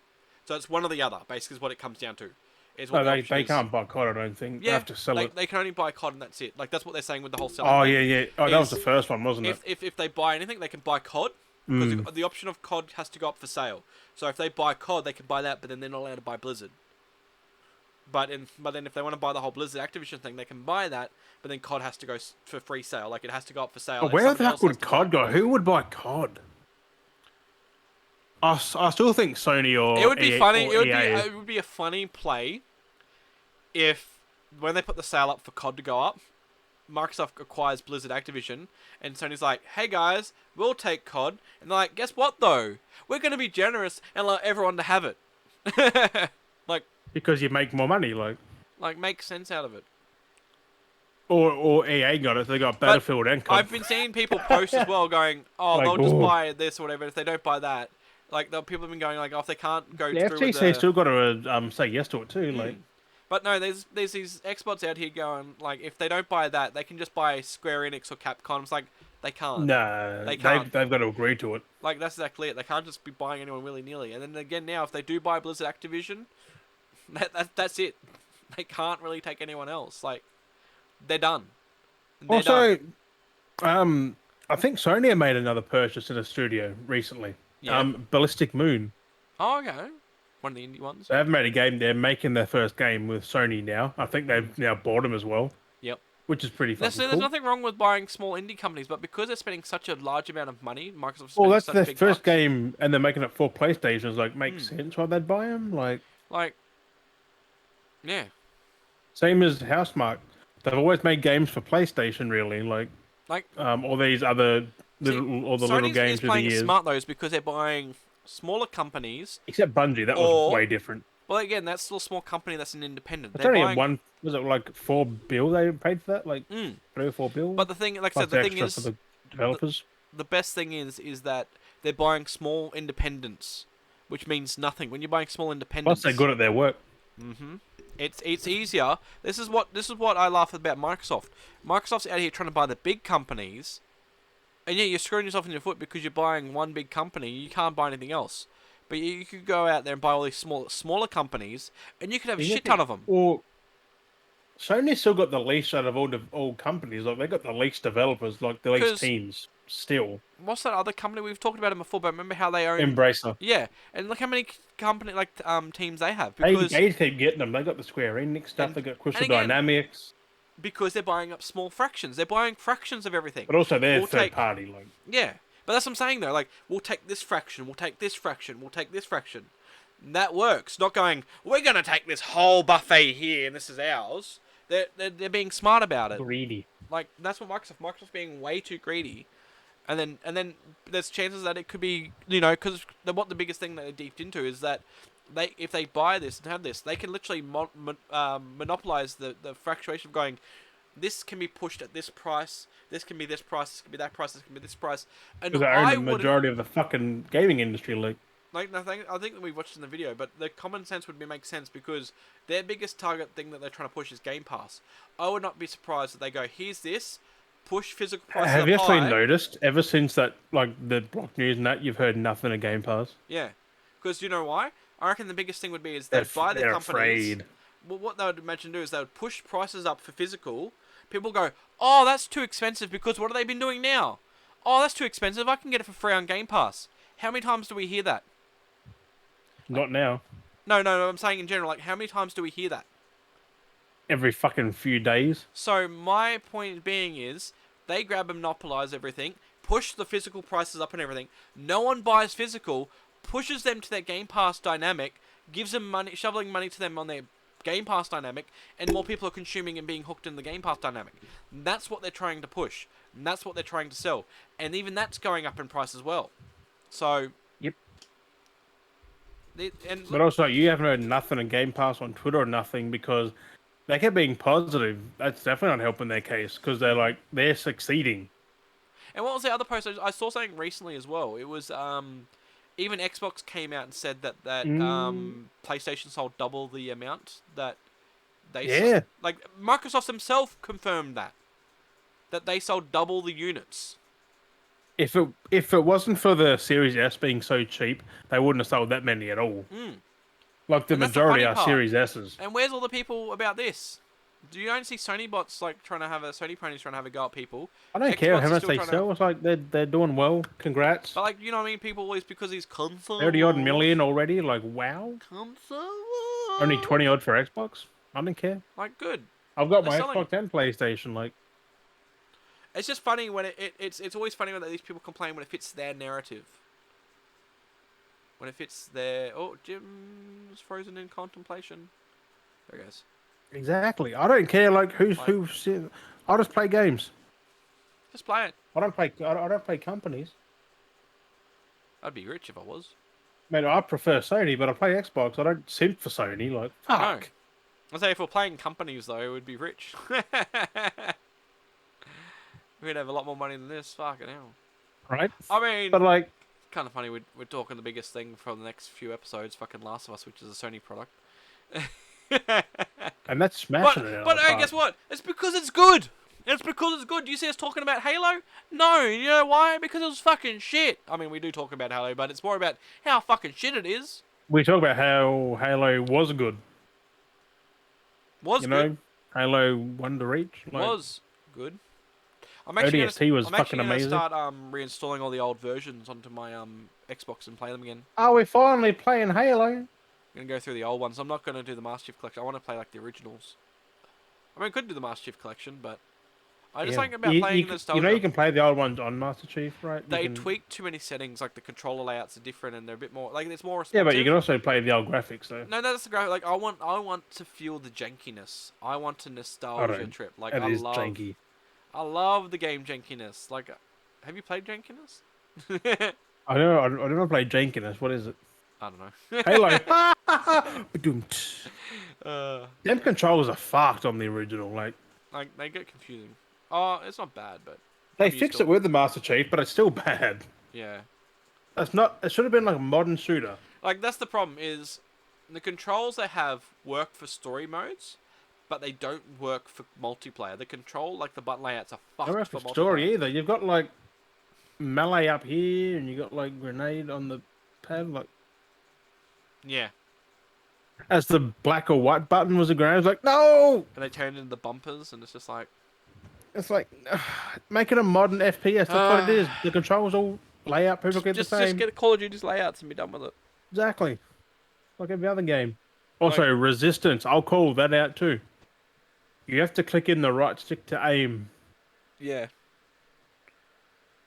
So it's one or the other. Basically, is what it comes down to. Is what No, the they is. can't buy COD. I don't think. They have to sell it. They can only buy COD, and that's it. Like that's what they're saying with the whole selling. Oh thing, yeah. Oh, that was is the first one, wasn't it? if they buy anything, they can buy COD because the option of COD has to go up for sale. So if they buy COD, they can buy that, but then they're not allowed to buy Blizzard. But then if they want to buy the whole Blizzard Activision thing, they can buy that, but then COD has to go for free sale. Like it has to go up for sale. But where the heck would COD go? Who would buy COD? I still think Sony or it would be EA, funny. or It would be a funny play if when they put the sale up for COD to go up, Microsoft acquires Blizzard Activision, and Sony's like, "Hey guys, we'll take COD," and they're like, "Guess what though? We're going to be generous and allow everyone to have it." Like because you make more money, like make sense out of it. or EA got it. They got Battlefield and COD. I've been seeing people post as well, going, "Oh, Like, they'll just ooh. buy this or whatever." If they don't buy that, like people have been going like, "Oh, if they can't go The through with FTC the." still got to say yes to it too. Like, But no, there's these experts out here going like, if they don't buy that, they can just buy Square Enix or Capcom. It's like they can't. nah, They can't. they've got to agree to it. Like that's exactly it. They can't just be buying anyone willy nilly. And then again, now if they do buy Blizzard Activision, that's it. They can't really take anyone else. Like they're done. They're done. I think Sony made another purchase in a studio recently. Yeah. Ballistic Moon. Oh, okay. One of the indie ones. They haven't made a game. They're making their first game with Sony now. I think they've now bought them as well, Yep. which is pretty fucking There's cool. nothing wrong with buying small indie companies, but because they're spending such a large amount of money, Microsoft's Well, spending that's such their big first bucks. game, and they're making it for PlayStations. Like, makes sense why they'd buy them. Like, yeah. Same as Housemarque. They've always made games for PlayStation, really. Like, All these other see, little Sony's games is through the playing it years. smart though, is because they're buying smaller companies. Except Bungie, that was way different. Well, again, that's still a small company that's an independent. It's They're only buying one. Was it like $4 they paid for that? Like 3 or 4 bill. But the thing, like I Plus said, the thing extra is, for the developers. the best thing is that they're buying small independents, which means nothing. When you're buying small independents, Plus, they're good at their work. it's easier. This is what I laugh about Microsoft. Microsoft's out here trying to buy the big companies, and yeah, you're screwing yourself in your foot because you're buying one big company. You can't buy anything else. But you could go out there and buy all these smaller companies, and you could have a shit ton of them. Or Sony's still got the least out of all companies. Like, they got the least developers, like the least teams. Still, what's that other company we've talked about them before? But remember how they own Embracer. Yeah, and look how many teams they have They because keep getting them. They got the Square Enix stuff. They got Crystal again, Dynamics. Because they're buying up small fractions. They're buying fractions of everything. But also they're third party. Like, yeah, but that's what I'm saying though. Like, we'll take this fraction. We'll take this fraction. We'll take this fraction. That works. Not going, we're gonna take this whole buffet here and this is ours. They're being smart about it. Greedy. Like, that's what Microsoft's being way too greedy. And then there's chances that it could be, because what the biggest thing that they deeped into is that if they buy this and have this, they can literally monopolize the fluctuation of going, this can be pushed at this price, this can be this price, this can be that price, this can be this price. And because they own the majority of the fucking gaming industry, I think that we watched in the video, but the common sense would make sense because their biggest target thing that they're trying to push is Game Pass. I would not be surprised that they go, here's this, push physical prices Have you up actually high. noticed, ever since that, like, the block news and that, you've heard nothing of Game Pass? Yeah. Because you know why? I reckon the biggest thing would be is they'd buy the companies. Afraid. Well, what they would imagine do is they would push prices up for physical. People go, oh, that's too expensive because what have they been doing now? Oh, that's too expensive. I can get it for free on Game Pass. How many times do we hear that? Not now. No, I'm saying in general. Like, how many times do we hear that? Every fucking few days. So my point being is, they grab and monopolize everything, push the physical prices up and everything. No one buys physical, pushes them to their Game Pass dynamic, gives them money, shoveling money to them on their Game Pass dynamic, and more people are consuming and being hooked in the Game Pass dynamic. That's what they're trying to push, and that's what they're trying to sell, and even that's going up in price as well. So. Yep. But also, you haven't heard nothing on Game Pass on Twitter or nothing because they kept being positive. That's definitely not helping their case because they're succeeding. And what was the other post? I saw something recently as well. It was even Xbox came out and said that PlayStation sold double the amount that they sold. Like, Microsoft themselves confirmed that they sold double the units. If it wasn't for the Series S being so cheap, they wouldn't have sold that many at all. Like, the majority are Series S's. And where's all the people about this? Do you don't see Sony bots Sony ponies trying to have a go at people? I don't care how much they sell. It's like they're doing well. Congrats. But, like, you know what I mean? People always because he's console. 30-odd million already. Like, wow. Console. Only 20-odd for Xbox. I don't care. Like, good. I've got my Xbox and PlayStation. Like, it's just funny when it's always funny when these people complain when it fits their narrative. When it fits their... Oh, Jim's frozen in contemplation. There he goes. Exactly. I don't care, like, who's... I'll just play games. Just play it. I don't play companies. I'd be rich if I was. Man, I prefer Sony, but I play Xbox. I don't simp for Sony, like, fuck. No. I'd say if we're playing companies, though, we'd be rich. We'd have a lot more money than this. Fucking hell. Right? I mean... But, like... Kind of funny, we're talking the biggest thing for the next few episodes, fucking Last of Us, which is a Sony product. And that's smashing it. But guess what? It's because it's good. It's because it's good. Do you see us talking about Halo? No. You know why? Because it was fucking shit. I mean, we do talk about Halo, but it's more about how fucking shit it is. We talk about how Halo was good. Was good. Halo Wonder Reach? Was good. ODST was I'm fucking actually gonna amazing. start reinstalling all the old versions onto my Xbox and play them again. Are we finally playing Halo? I'm gonna go through the old ones. I'm not gonna do the Master Chief Collection. I want to play like the originals. I mean, I could do the Master Chief Collection, but I just Yeah. think about playing the You know nostalgia. you can play the old ones on Master Chief, right? They tweak too many settings. Like the controller layouts are different, and they're a bit more like it's more responsive. Yeah, but you can also play the old graphics though. No, that's the graphic. Like I want to feel the jankiness. I want a nostalgia trip. Like It is janky. I love the game jankiness. Like, have you played jankiness? I never played jankiness. What is it? I don't know. Halo. Them controls are fucked on the original. Like they get confusing. Oh, it's not bad, but they fixed it with the Master Chief, but it's still bad. Yeah. That's not. It should have been like a modern shooter. Like that's the problem is, the controls they have work for story modes, but they don't work for multiplayer. The control, like the button layouts, are fucked Don't work for for multiplayer. story either. You've got like melee up here, and you got like grenade on the pad. Like Yeah. as the black or white button was a grenade, I was like, no. And they turn into the bumpers, and it's just like. It's like make it a modern FPS. That's what it is. The controls all lay out perfectly the same. Just get Call of Duty's layouts and be done with it. Exactly. Like every other game. Also, resistance. I'll call that out too. You have to click in the right stick to aim. Yeah.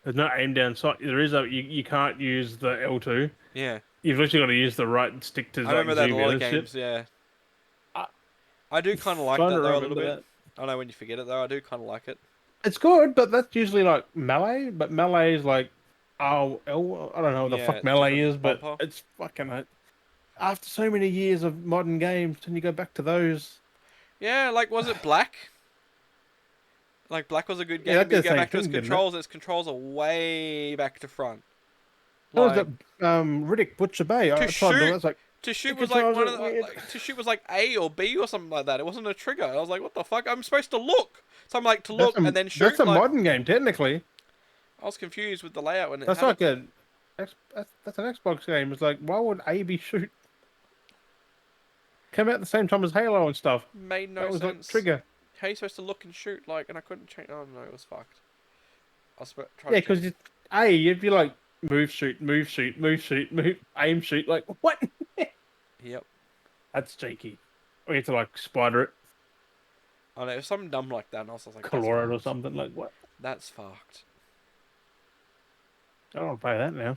There's no aim down sight. There is you can't use the L2. Yeah. You've literally got to use the right stick to. I remember that in a lot of games. Shit. Yeah. I do kind of like that though a little bit. That. I know when you forget it though. I do kind of like it. It's good, but that's usually like melee. But melee is like, I don't know what the fuck melee is, but it's fucking. After so many years of modern games, can you go back to those? Yeah, like was it Black? Like Black was a good game. Yeah, You go back to its controls. Its controls are way back to front. What was that? Riddick Butcher Bay. To shoot was like one of the, to shoot was like A or B or something like that. It wasn't a trigger. I was like, what the fuck? I'm supposed to look. So I'm like to look and then shoot. That's a modern game, technically. I was confused with the layout when it. That's like that's an Xbox game. It's like, why would A be shoot? Came out at the same time as Halo and stuff. Made no sense. Like trigger. How are you supposed to look and shoot? Like, and I couldn't change. Oh no, it was fucked. Yeah, because you'd be like move, shoot, move, shoot, move, shoot, move, aim, shoot. Like what? Yep. That's cheeky. We had to like spider it. I know, it was something dumb like that, and I was like, color it or something. Like what? That's fucked. I don't want to play that now.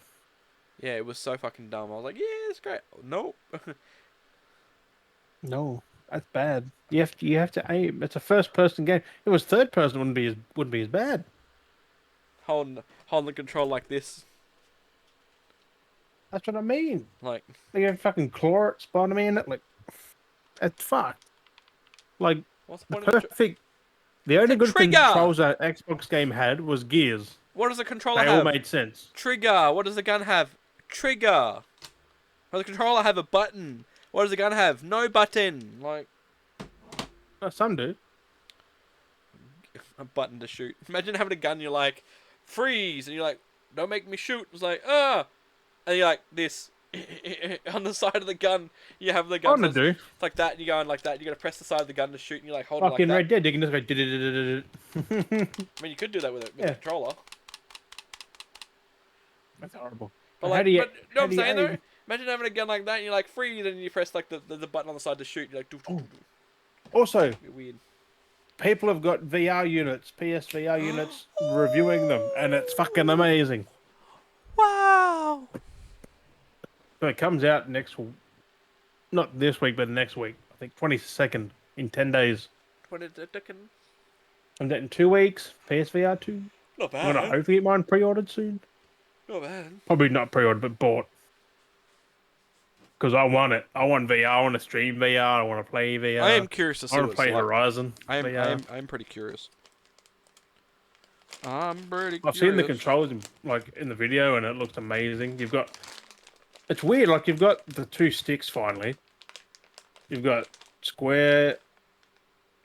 Yeah, it was so fucking dumb. I was like, yeah, it's great. Nope. No, that's bad. You have to aim. It's a first person game. If it was third person, wouldn't be as bad. Holding the control like this. That's what I mean. Like you have fucking claw it, Spider-Man it. Like it's fucked. Like what's the point perfect. The only good controls that Xbox game had was Gears. What does the controller have? They all made sense. Trigger. What does the gun have? Trigger. Does the controller have a button? What does the gun have? No button. Like. Some do. A button to shoot. Imagine having a gun. You're like, freeze, and you're like, don't make me shoot. It's like, and you're like this. On the side of the gun, you have the gun. It's like that, and you're going like that. You're gonna press the side of the gun to shoot, and you're like holding like that. Red Dead, you can just go. I mean, you could do that with a controller. That's horrible. But like, you know what I'm saying though? Imagine having a gun like that, and you're like freeze, and you press like the button on the side to shoot. You're like, also, weird. People have got VR units, PSVR units, reviewing them, and it's fucking amazing. Wow. So it comes out not this week, but next week. I think 22nd in 10 days. 22nd. I'm getting 2 weeks. PSVR 2. Not bad. I'm gonna hopefully get mine pre-ordered soon. Not bad. Probably not pre-ordered, but bought. Because I want it. I want VR. I want to stream VR. I want to play VR. I am curious to see. I want to play Horizon. I'm pretty curious. I've seen the controls in the video, and it looks amazing. It's weird. Like you've got the 2 sticks finally. You've got square,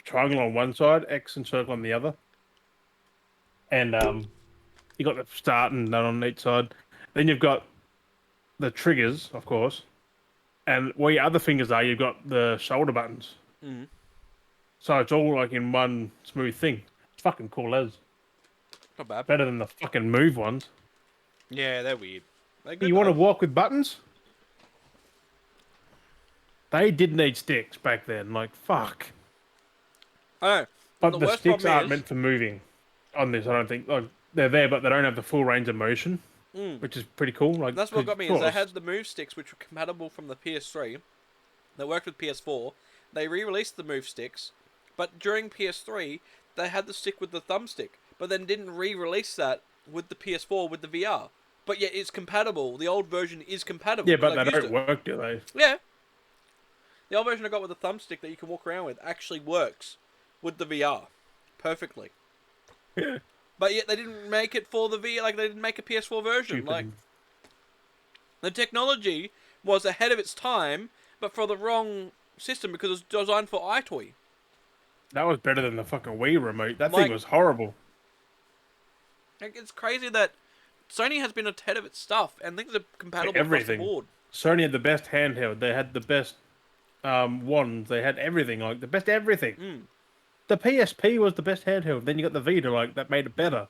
triangle on one side, X and circle on the other, and you got the start and none on each side. Then you've got the triggers, of course, and where your other fingers are, you've got the shoulder buttons. Mm. So it's all like in one smooth thing. It's fucking cool as. Not bad. Better than the fucking Move ones. Yeah, they're weird. They're good You want to though. walk with buttons? They did need sticks back then. Like, fuck. I know. And But the the worst sticks problem aren't is, meant for moving on this, I don't think. Like, they're there, but they don't have the full range of motion, which is pretty cool. Like, that's what cause, got me, of is they course. had the move sticks which were compatible from the PS3 that worked with PS4. They re-released the move sticks, but during PS3 they had the stick with the thumbstick, but then didn't re-release that with the PS4 with the VR. But yet it's compatible. The old version is compatible Yeah, because but I've they used don't it. work, do they? Yeah, the old version I got with the thumbstick that you can walk around with actually works with the VR perfectly. Yeah. But yet they didn't make it for the VR. Like they didn't make a PS4 version. Like Stupid. the technology was ahead of its time, but for the wrong system because it was designed for iToy. That was better than the fucking Wii remote. That thing Like, was horrible. it's crazy that Sony has been ahead of its stuff and things are For compatible across the everything. board. Sony had the best handheld. They had the best wands. They had everything. Like, the best everything. The PSP was the best handheld. Then you got the Vita, like, that made it better.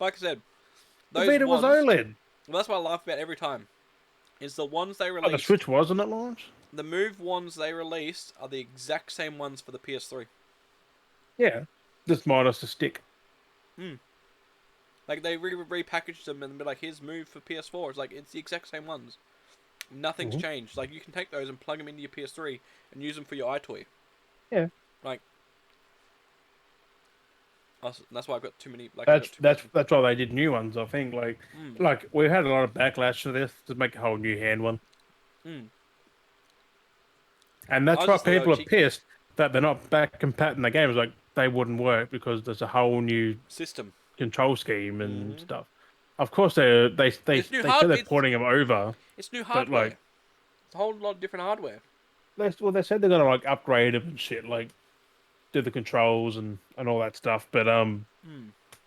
Like I said, The those Vita was ones. OLED. Well, that's what I laugh about every time. Is the ones they Oh, the released. Switch wasn't at launch? The Move ones they released are the exact same ones for the PS3. Yeah. Just minus the stick. Like they repackaged them and be like, here's Move for PS4. It's like it's the exact same ones. Nothing's changed. Like you can take those and plug them into your PS3 and use them for your iToy. Yeah. Like that's why I've got too many. Like That's why they did new ones. I think like we had a lot of backlash to this to make a whole new hand one, and that's why people are pissed that they're not back compatible the games. Like they wouldn't work because there's a whole new system control scheme and stuff. Of course they say they're porting them over. It's new but hardware. like It's a whole lot of different hardware. they said they're gonna like upgrade them and shit, like do the controls and all that stuff. But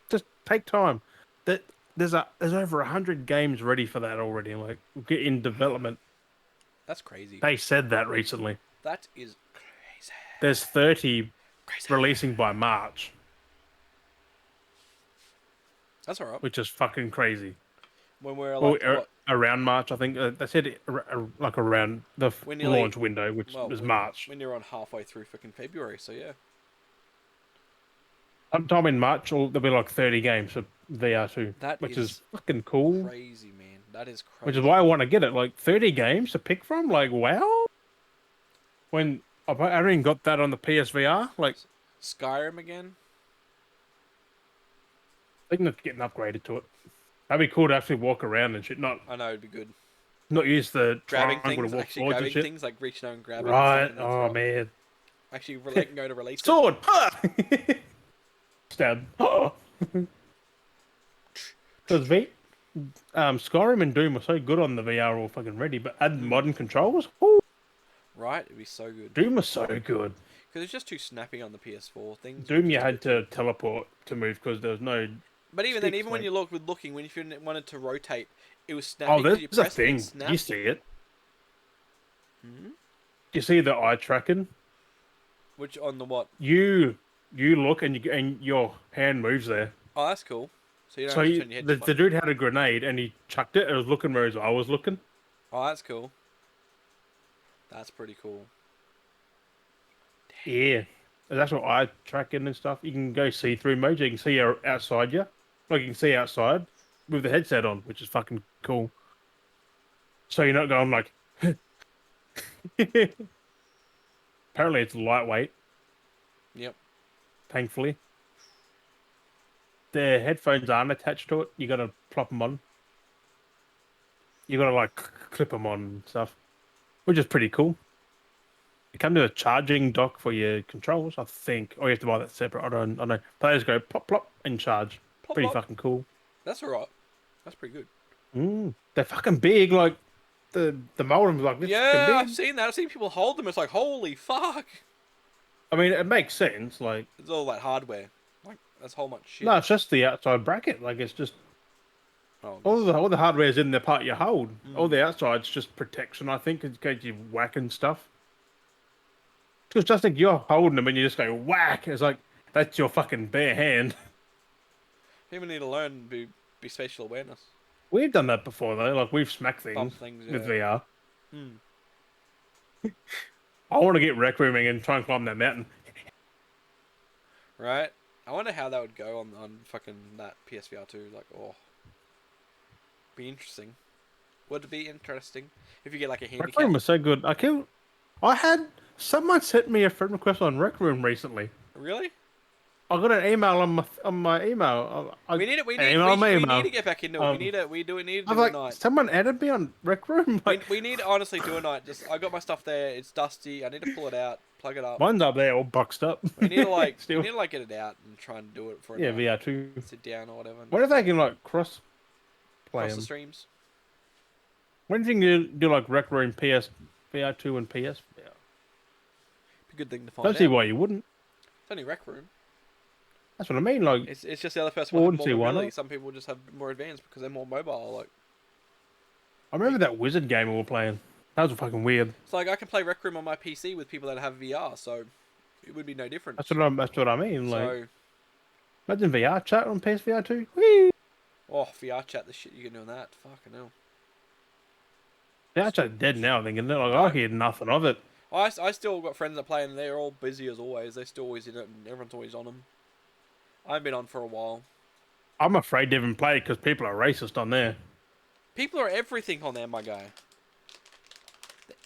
just take time. That there's over 100 games ready for that already. Like in development. That's crazy. They said that recently. That is crazy. There's 30 releasing by March. That's alright. Which is fucking crazy. When we're like around March, I think they said like around the launch window, which was March. When you're on halfway through fucking February, so yeah. Sometime in March, there'll be like 30 games for VR2, which is fucking cool. Crazy, man. That is crazy. Which is why I want to get it. Like 30 games to pick from. Like wow. When I haven't even got that on the PSVR, like Skyrim again. I think that's getting upgraded to it. That'd be cool to actually walk around and shit. I know it'd be good. Not use the grabbing triangle things, to walk actually forwards grabbing and shit. things like reaching out and grabbing. Right. Oh man. Actually, go to release sword. Stab. Because Skyrim and Doom were so good on the VR, all fucking ready, but add modern controls. Woo. Right, it'd be so good. Doom was so good. Because it's just too snappy on the PS4 things. Doom, you had to teleport to move because there was no. But even then, when you looking, when if you wanted to rotate, it was snappy. Oh, there's a thing. You see it. You see the eye tracking. Which on the what? You look and your hand moves there. Oh, that's cool. So you don't have to turn your head. The dude had a grenade and he chucked it. It was looking where his eye was looking. Oh, that's cool. That's pretty cool. Damn. Yeah. There's actual eye tracking and stuff. You can go see-through mode. You can see outside you. Like you can see outside with the headset on, which is fucking cool. So you're not going like... Apparently it's lightweight. Yep. Thankfully. The headphones aren't attached to it. You gotta plop them on. You gotta like clip them on and stuff, which is pretty cool. It comes with a charging dock for your controls, I think, or you have to buy that separate. I don't know. Players go plop plop and charge. Plop, pretty plop. fucking cool. That's alright. That's pretty good. They're fucking big. Like the moldum's like this. Yeah, big. I've seen that. I've seen people hold them. It's like holy fuck. I mean, it makes sense. Like it's all that hardware. Like that's whole much shit. No, it's just the outside bracket. Like it's just all the hardware is in the part you hold. All the outside's just protection. I think in case you whacking stuff. Because just think you're holding them and you just go whack. It's like that's your fucking bare hand. People need to learn be spatial awareness. We've done that before though. Like we've smacked things, with VR. Hmm. I want to get rec rooming and try and climb that mountain. Right. I wonder how that would go on fucking that PSVR 2. Like, oh, be interesting. Would it be interesting if you get like a handicap? Rec room was so good. I had someone sent me a friend request on rec room recently. Really? I got an email on my email. We need it. We email. need to get back into it. We need to. We need to I was do a like, night. someone added me on rec room. Like, We need to honestly do a night. Just I got my stuff there. It's dusty. I need to pull it out, plug it up. mine's up there all boxed up. We need to like Still. we need to like get it out and try and do it for a night. VR2. Sit down or whatever. What if they can like cross play Across them? the streams. When do you think you do like rec room PS VR2 and PS? Be a good thing to find Don't out. see why you wouldn't. It's only rec room. That's what I mean. Like, It's just the other person will have wouldn't see more why mobility. not. Some people just have more advanced because they're more mobile. Like, I remember that wizard game we were playing. That was fucking weird. it's like I can play rec room on my PC with people that have VR, so it would be no different. That's what I mean. Like, So, imagine VR chat on PSVR2. Whee! oh, VR chat, the shit you can do on that. Fucking hell. VR chat's dead now. I think, isn't it? Like, I hear nothing of it. I still got friends that play and they're all busy as always. They're still always in it and everyone's always on them. I haven't been on for a while. I'm afraid to even play because people are racist on there. People are everything on there, my guy.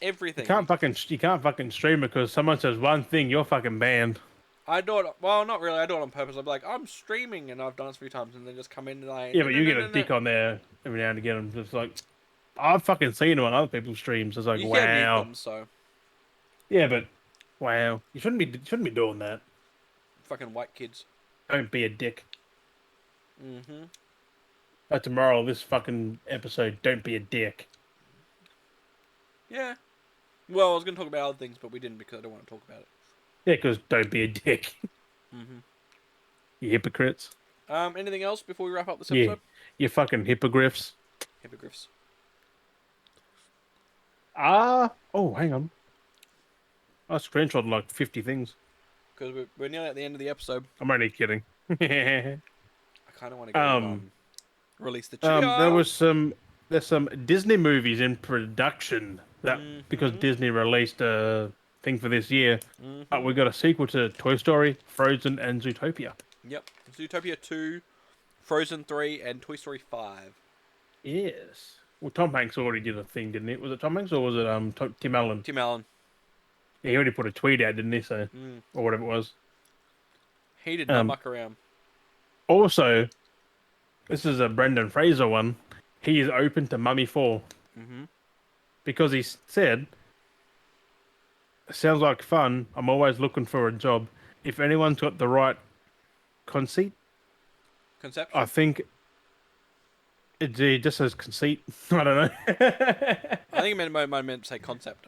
Everything. You can't fucking stream it because someone says one thing, you're fucking banned. I do it. Well, not really. I do it on purpose. I'd be like, I'm streaming, and I've done it a few times, and then just come in and like. Yeah, but you get a dick on there every now and again. I'm just like, I've fucking seen them on other people's streams. It's like, You can't mute wow. them, so Yeah, but wow, you shouldn't be doing that. fucking white kids. Don't be a dick. Mm-hmm. That's the moral of this fucking episode. Don't be a dick. Yeah. Well, I was gonna talk about other things, but we didn't because I don't want to talk about it. Yeah, because don't be a dick. Mm-hmm. You hypocrites. Anything else before we wrap up this Yeah, episode? you fucking hippogriffs. Hippogriffs. Oh, hang on. I screenshotted like 50 things. Because we're nearly at the end of the episode. I'm only kidding. I kind of want to go release the trio. There's some Disney movies in production that because Disney released a thing for this year. We got a sequel to Toy Story, Frozen, and Zootopia. Yep. Zootopia 2, Frozen 3, and Toy Story 5. Yes. Well, Tom Hanks already did a thing, didn't it? Was it Tom Hanks or was it Tim Allen? Tim Allen. Yeah, he already put a tweet out, didn't he? So, or whatever it was. He did not muck around. Also, this is a Brendan Fraser one. He is open to Mummy 4. Because he said, sounds like fun. I'm always looking for a job. If anyone's got the right conceit, Conception? I think it just says conceit. I don't know. I think it might meant to say concept.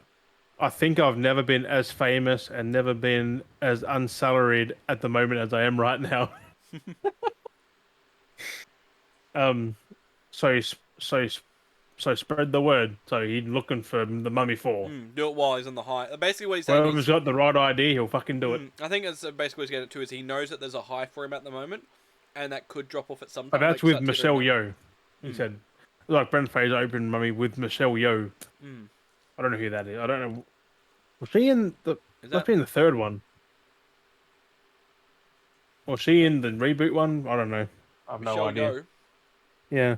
I think I've never been as famous and never been as unsalaried at the moment as I am right now. So spread the word. So he's looking for the Mummy 4. Do it while he's on the high. Basically, what he's saying Whoever's got the right idea, he'll fucking do it. I think that's basically what he's getting at too. Is he knows that there's a high for him at the moment, and that could drop off at some time. But that's with Michelle Yeoh. He said, like Brendan Fraser opened Mummy with Michelle Yeoh. I don't know who that is. I don't know. Was she in the? Must be in the third one. Was she in the reboot one? I don't know. I have no idea. Yeoh? Yeah.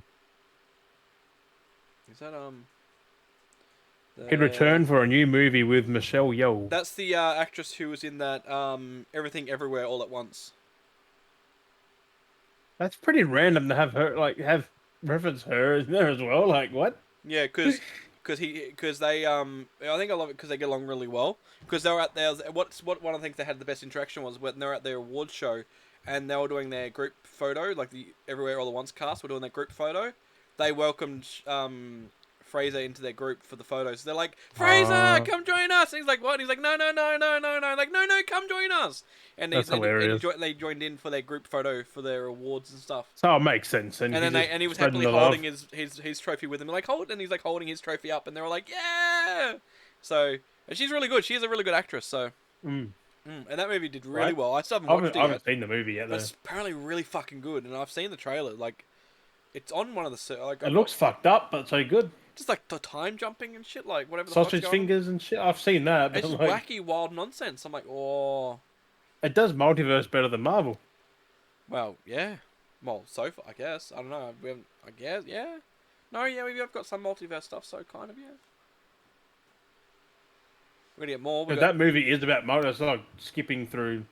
Is that He'd return for a new movie with Michelle Yeoh. That's the actress who was in that Everything Everywhere All at Once. That's pretty random to have her have reference her in there as well. Like what? Yeah, because they I think I love it because they get along really well. Because they were at their what one of the things they had the best interaction was when they were at their awards show, and they were doing their group photo, like the Everywhere All at Once cast were doing their group photo. They welcomed Fraser into their group for the photos. They're like, Fraser, come join us. And he's like, what? And he's like, no. Like, no, come join us. And that's hilarious. They joined in for their group photo for their awards and stuff. So it makes sense. And he was happily holding his trophy with him. Like, and he's like holding his trophy up, and they were like, yeah. So and she's really good. She is a really good actress. So And that movie did really right? well. I still haven't I watched haven't, it I yet, haven't seen the movie yet but though. it's apparently really fucking good. And I've seen the trailer. Like, it's on one of the like It I've got looks fucked up, but so good. just like the time jumping and shit, like whatever the fuck's Sausage going on. fingers and shit. I've seen that, but It's just like, wacky, wild nonsense. I'm like, oh, it does multiverse better than Marvel. well, yeah. Well, so far, I guess. I don't know. We haven't. I guess, yeah. No, yeah, we have got some multiverse stuff, so kind of, yeah. We're gonna get more. We Because got. that movie is about multiverse. It's not like skipping through.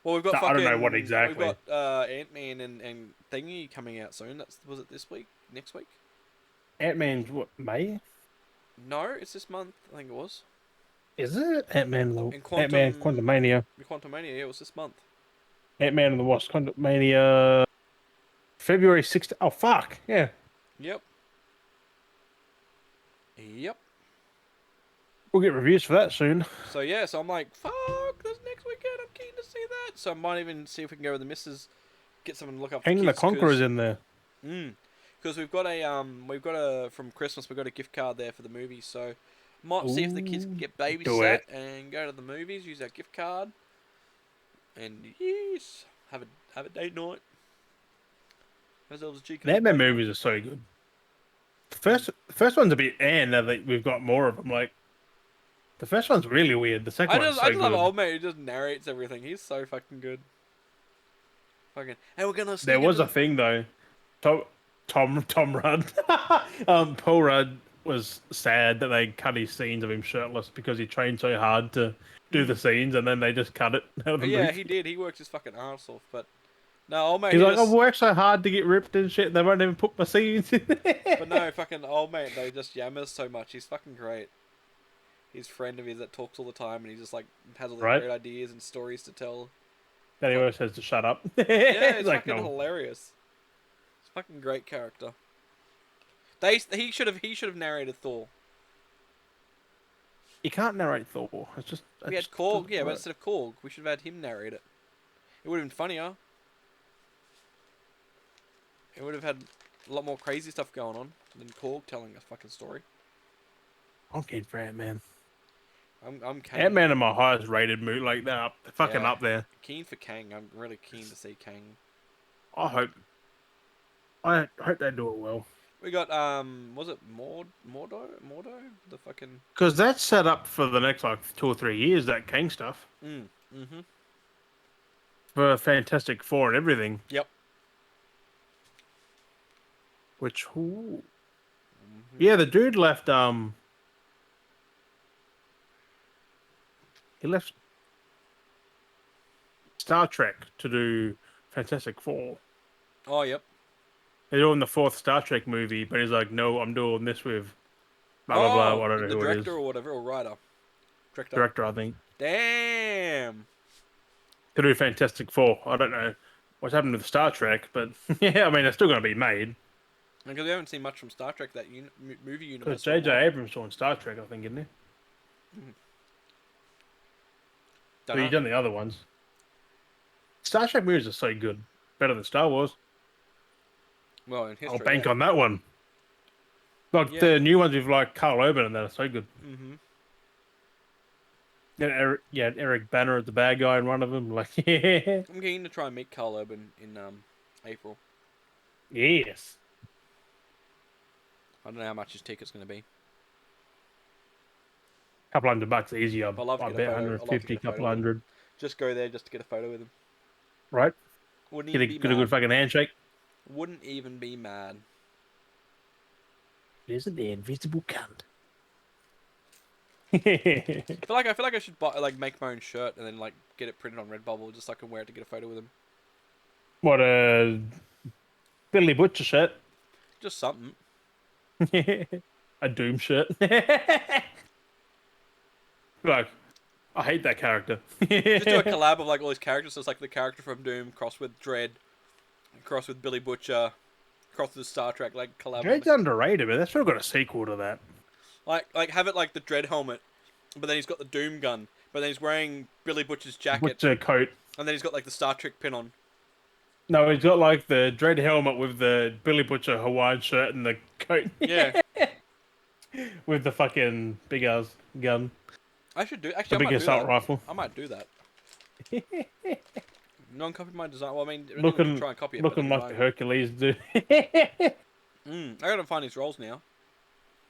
Well, we've got I don't know what fucking. We've exactly. got Ant-Man and Thingy coming out soon. Was it this week? Next week? Ant-Man's what, May? No, it's this month. I think it was. Is it Ant-Man? And Ant-Man Quantum. Quantumania. The Quantumania. Yeah, it was this month. Ant-Man and the Wasp Quantumania. February 6th. Oh fuck! Yeah, Yep. Yep. we'll get reviews for that soon. So yeah, so I'm like, fuck, this next weekend. I'm keen to see that. So I might even see if we can go with the missus, get someone to look up for Hang the kids. Conqueror's in there. Because we've got a from Christmas we've got a gift card there for the movies. So might see if the kids can Ooh, get do babysat it. and go to the movies. Use our gift card. And yes, have a date night. Ourselves a cheeky little Ant-Man date night. movies are so good. The first one's a bit, and now that we've got more of them, like the first one's really weird. The second one's so I just love good. old mate who just narrates everything. He's so fucking good. Fucking, and we're gonna There sneak was into a thing though. Tom Rudd, Paul Rudd was sad that they cut his scenes of him shirtless because he trained so hard to do the scenes, and then they just cut it out of the yeah, movie. he did. He worked his fucking arse off, but no, old mate. He's He like, I've just, worked so hard to get ripped and shit. They won't even put my scenes in there. but no, fucking old mate. They just yammers so much. He's fucking great. He's a friend of his that talks all the time, and he just like has all these Right? great ideas and stories to tell. Then he always says to shut up. Yeah, He's it's like, fucking no. hilarious. It's a fucking great character. He should have narrated Thor. You can't narrate Thor. It's just. We had Korg, yeah, but instead of Korg, we should have had him narrate it. It would have been funnier. It would have had a lot more crazy stuff going on than Korg telling a fucking story. I'm keen for Ant-Man. I'm keen. Ant-Man are my highest rated movie. Like, they're fucking Yeah. up there. Keen for Kang. I'm really keen to see Kang. I hope they do it well. We got was it Mordo? The fucking Because that's set up for the next, like, 2 or 3 years, that Kang stuff. Mm-hmm. For Fantastic Four and everything. Yep. Which, ooh. Yeah, the dude left, he left Star Trek to do Fantastic Four. Oh, yep. They're doing the 4th Star Trek movie, but he's like, no, I'm doing this with blah, blah, blah, I don't know the who it is. director or whatever, or writer. Director, I think. Damn. To do Fantastic Four. I don't know what's happened with Star Trek, but yeah, I mean, it's still going to be made. Because we haven't seen much from Star Trek, that movie universe. Because J.J. Abrams doing Star Trek, I think, isn't he? But he's done the other ones. Star Trek movies are so good. Better than Star Wars. Well, in history, I'll bank on that one. Like, Yeah. the new ones with, like, Carl Urban and that are so good. Mm-hmm. Yeah, Eric Banner as the bad guy in one of them. Like, yeah. I'm keen to try and meet Carl Urban in April. Yes. I don't know how much his ticket's going to be. Couple $100 easy. I I'd love to bet get a photo. I'd love to 150, get a photo couple with him. hundred. Just go there just to get a photo with him. Right? Wouldn't Get even a be mad. good fucking handshake. Wouldn't even be mad. Isn't the invisible cunt? I feel like I should buy make my own shirt and then like get it printed on Redbubble just so I can wear it to get a photo with him. What a Billy Butcher shirt. Just something. A Doom shirt. Like, I hate that character. Just do a collab of like all these characters. So it's like the character from Doom crossed with Dredd, crossed with Billy Butcher, crossed with Star Trek. Like collab. Dread's underrated, but they've still got a sequel to that. Like have it like the Dredd helmet, but then he's got the Doom gun, but then he's wearing Billy Butcher's jacket, Butcher coat. and then he's got like the Star Trek pin on. No, he's got like the Dread helmet with the Billy Butcher Hawaiian shirt and the coat. Yeah. With the fucking big ass gun. I should do. The Actually, I big might do assault that. rifle. I might do that. Non-copy my design. Well, I mean, anyone can Looking, try and copy it. looking But like the Hercules dude. I gotta find his roles now.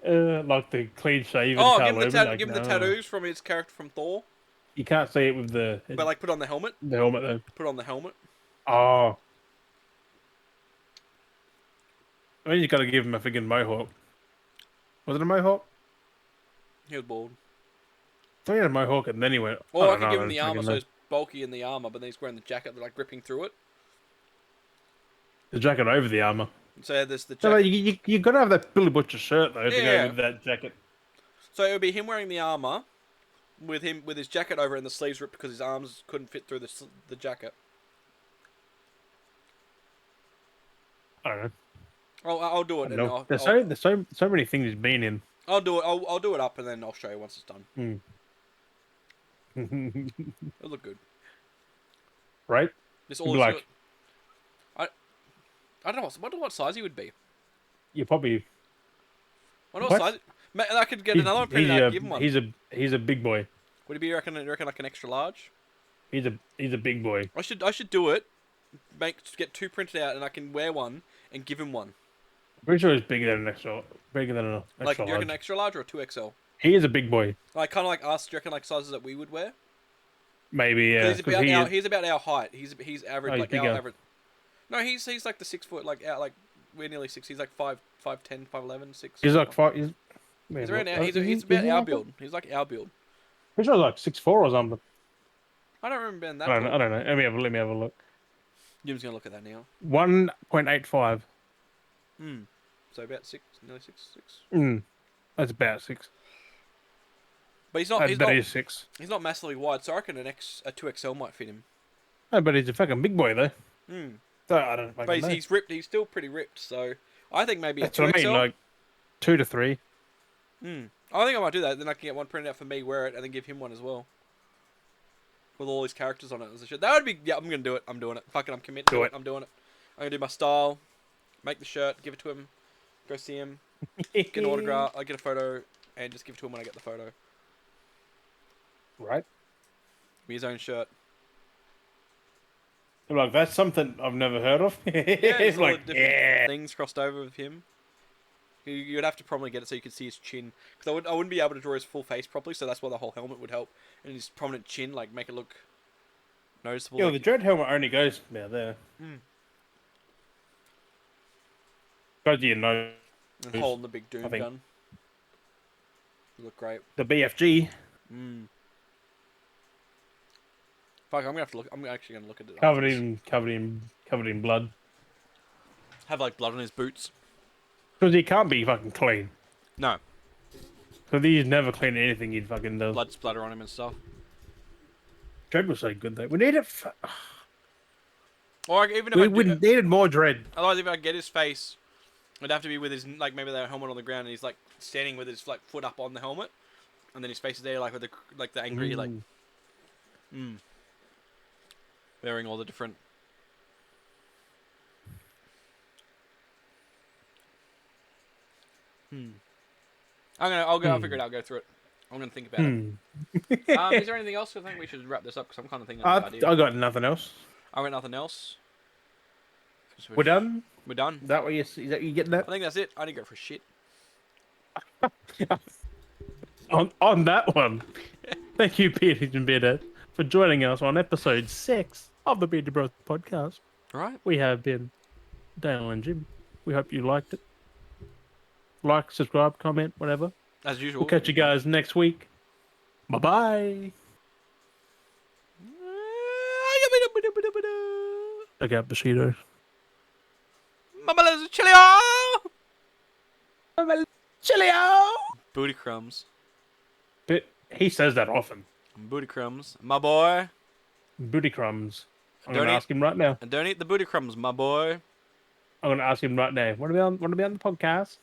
Like the clean shaven Oh, Carl Urban. Like, give him the no. tattoos from his character from Thor. You can't see it with the But like, put on the helmet. though. Put on the helmet. Oh. I mean, you got to give him a friggin' mohawk. Was it a mohawk? He was bald. I thought he had a mohawk, and then he went. Or I don't could know, give I him the don't armor, friggin' so know. he's bulky in the armor, but then he's wearing the jacket, like gripping through it. The jacket over the armor. So there's the No, jacket. you got to have that Billy Butcher shirt though to Yeah. go with that jacket. So it would be him wearing the armor, with his jacket over and the sleeves ripped because his arms couldn't fit through the jacket. I don't know. I'll do it. And No, there's so many things he's been in. I'll do it. I'll do it up and then I'll show you once it's done. It'll look good. Right? This all Like, I don't know. I wonder what size he would be. you probably. I wonder what size. I could get another one printed out and give him one. He's a big boy. Would he be? You reckon like an extra large? He's a big boy. I should do it. Get two printed out and I can wear one and give him one. I'm pretty sure he's bigger than an extra. Bigger than an extra Like, do you reckon large. extra large or a 2XL? He is a big boy. Like, kind of like us. Do you reckon like sizes that we would wear? Maybe, yeah. He's about our height. He's average, he's like bigger. our average. No, he's like the 6 foot, like we're nearly 6. He's like 5'10", 5'11", 6. He's like 5. He's around. He's about our build. He's like our build. Pretty sure like 6'4" or something. I don't remember being that. I don't know. Let me have a look. Jim's gonna look at that now. 1.85. So about 6, nearly 6. That's about 6. But he's not. I bet he's 6. He's not massively wide, so I reckon a 2XL might fit him. No, but he's a fucking big boy though. So I don't fucking know. But he's ripped. He's still pretty ripped. So I think maybe That's a 2XL. what I mean, like 2 to 3. I think I might do that. Then I can get one printed out for me, wear it, and then give him one as well. With all these characters on it as a shirt. That would be. Yeah, I'm gonna do it. I'm doing it. Fuck it. I'm committed to it. I'm doing it. I'm gonna do my style, make the shirt, give it to him, go see him, get an autograph. I get a photo, and just give it to him when I get the photo. Right. Give me his own shirt. Like that's something I've never heard of. Yeah, It's like things crossed over with him. You'd have to probably get it so you could see his chin, because I wouldn't be able to draw his full face properly. So that's why the whole helmet would help, and his prominent chin, like make it look noticeable. Yeah, like, the dread helmet only goes now there. Goes to your nose. and holding the big doom gun. You look great. The BFG. Fuck, I'm gonna have to look. I'm actually gonna look at it. Covered in blood. Have like blood on his boots. Because he can't be fucking clean. No. Because he's never cleaned anything he fucking does. Blood splatter on him and stuff. Dread was so good though. We need it. Or even if We needed more Dread. Otherwise, if I get his face, it'd have to be with his like maybe the helmet on the ground and he's like standing with his like foot up on the helmet, and then his face is there like with the angry like. Wearing all the different. I'll figure it out. Go through it. I'm gonna think about it. Is there anything else? I think we should wrap this up because I'm kind of thinking of an idea. I got nothing else. I got nothing else. We're done. We're done. Is that what is that you getting that? I think that's it. I need to go for shit. on that one, thank you, Peter and Bearded, for joining us on episode 6 of the Bearded Bros podcast. All right. We have been Dale and Jim. We hope you liked it. Like, subscribe, comment, whatever. As usual. We'll catch you guys next week. Bye bye. Check out Bushido. Mama Chilio! Chilio! Booty crumbs. But he says that often. Booty crumbs. My boy. Booty crumbs. I'm going to ask him right now. And don't eat the booty crumbs, my boy. I'm going to ask him right now. Want to be on the podcast?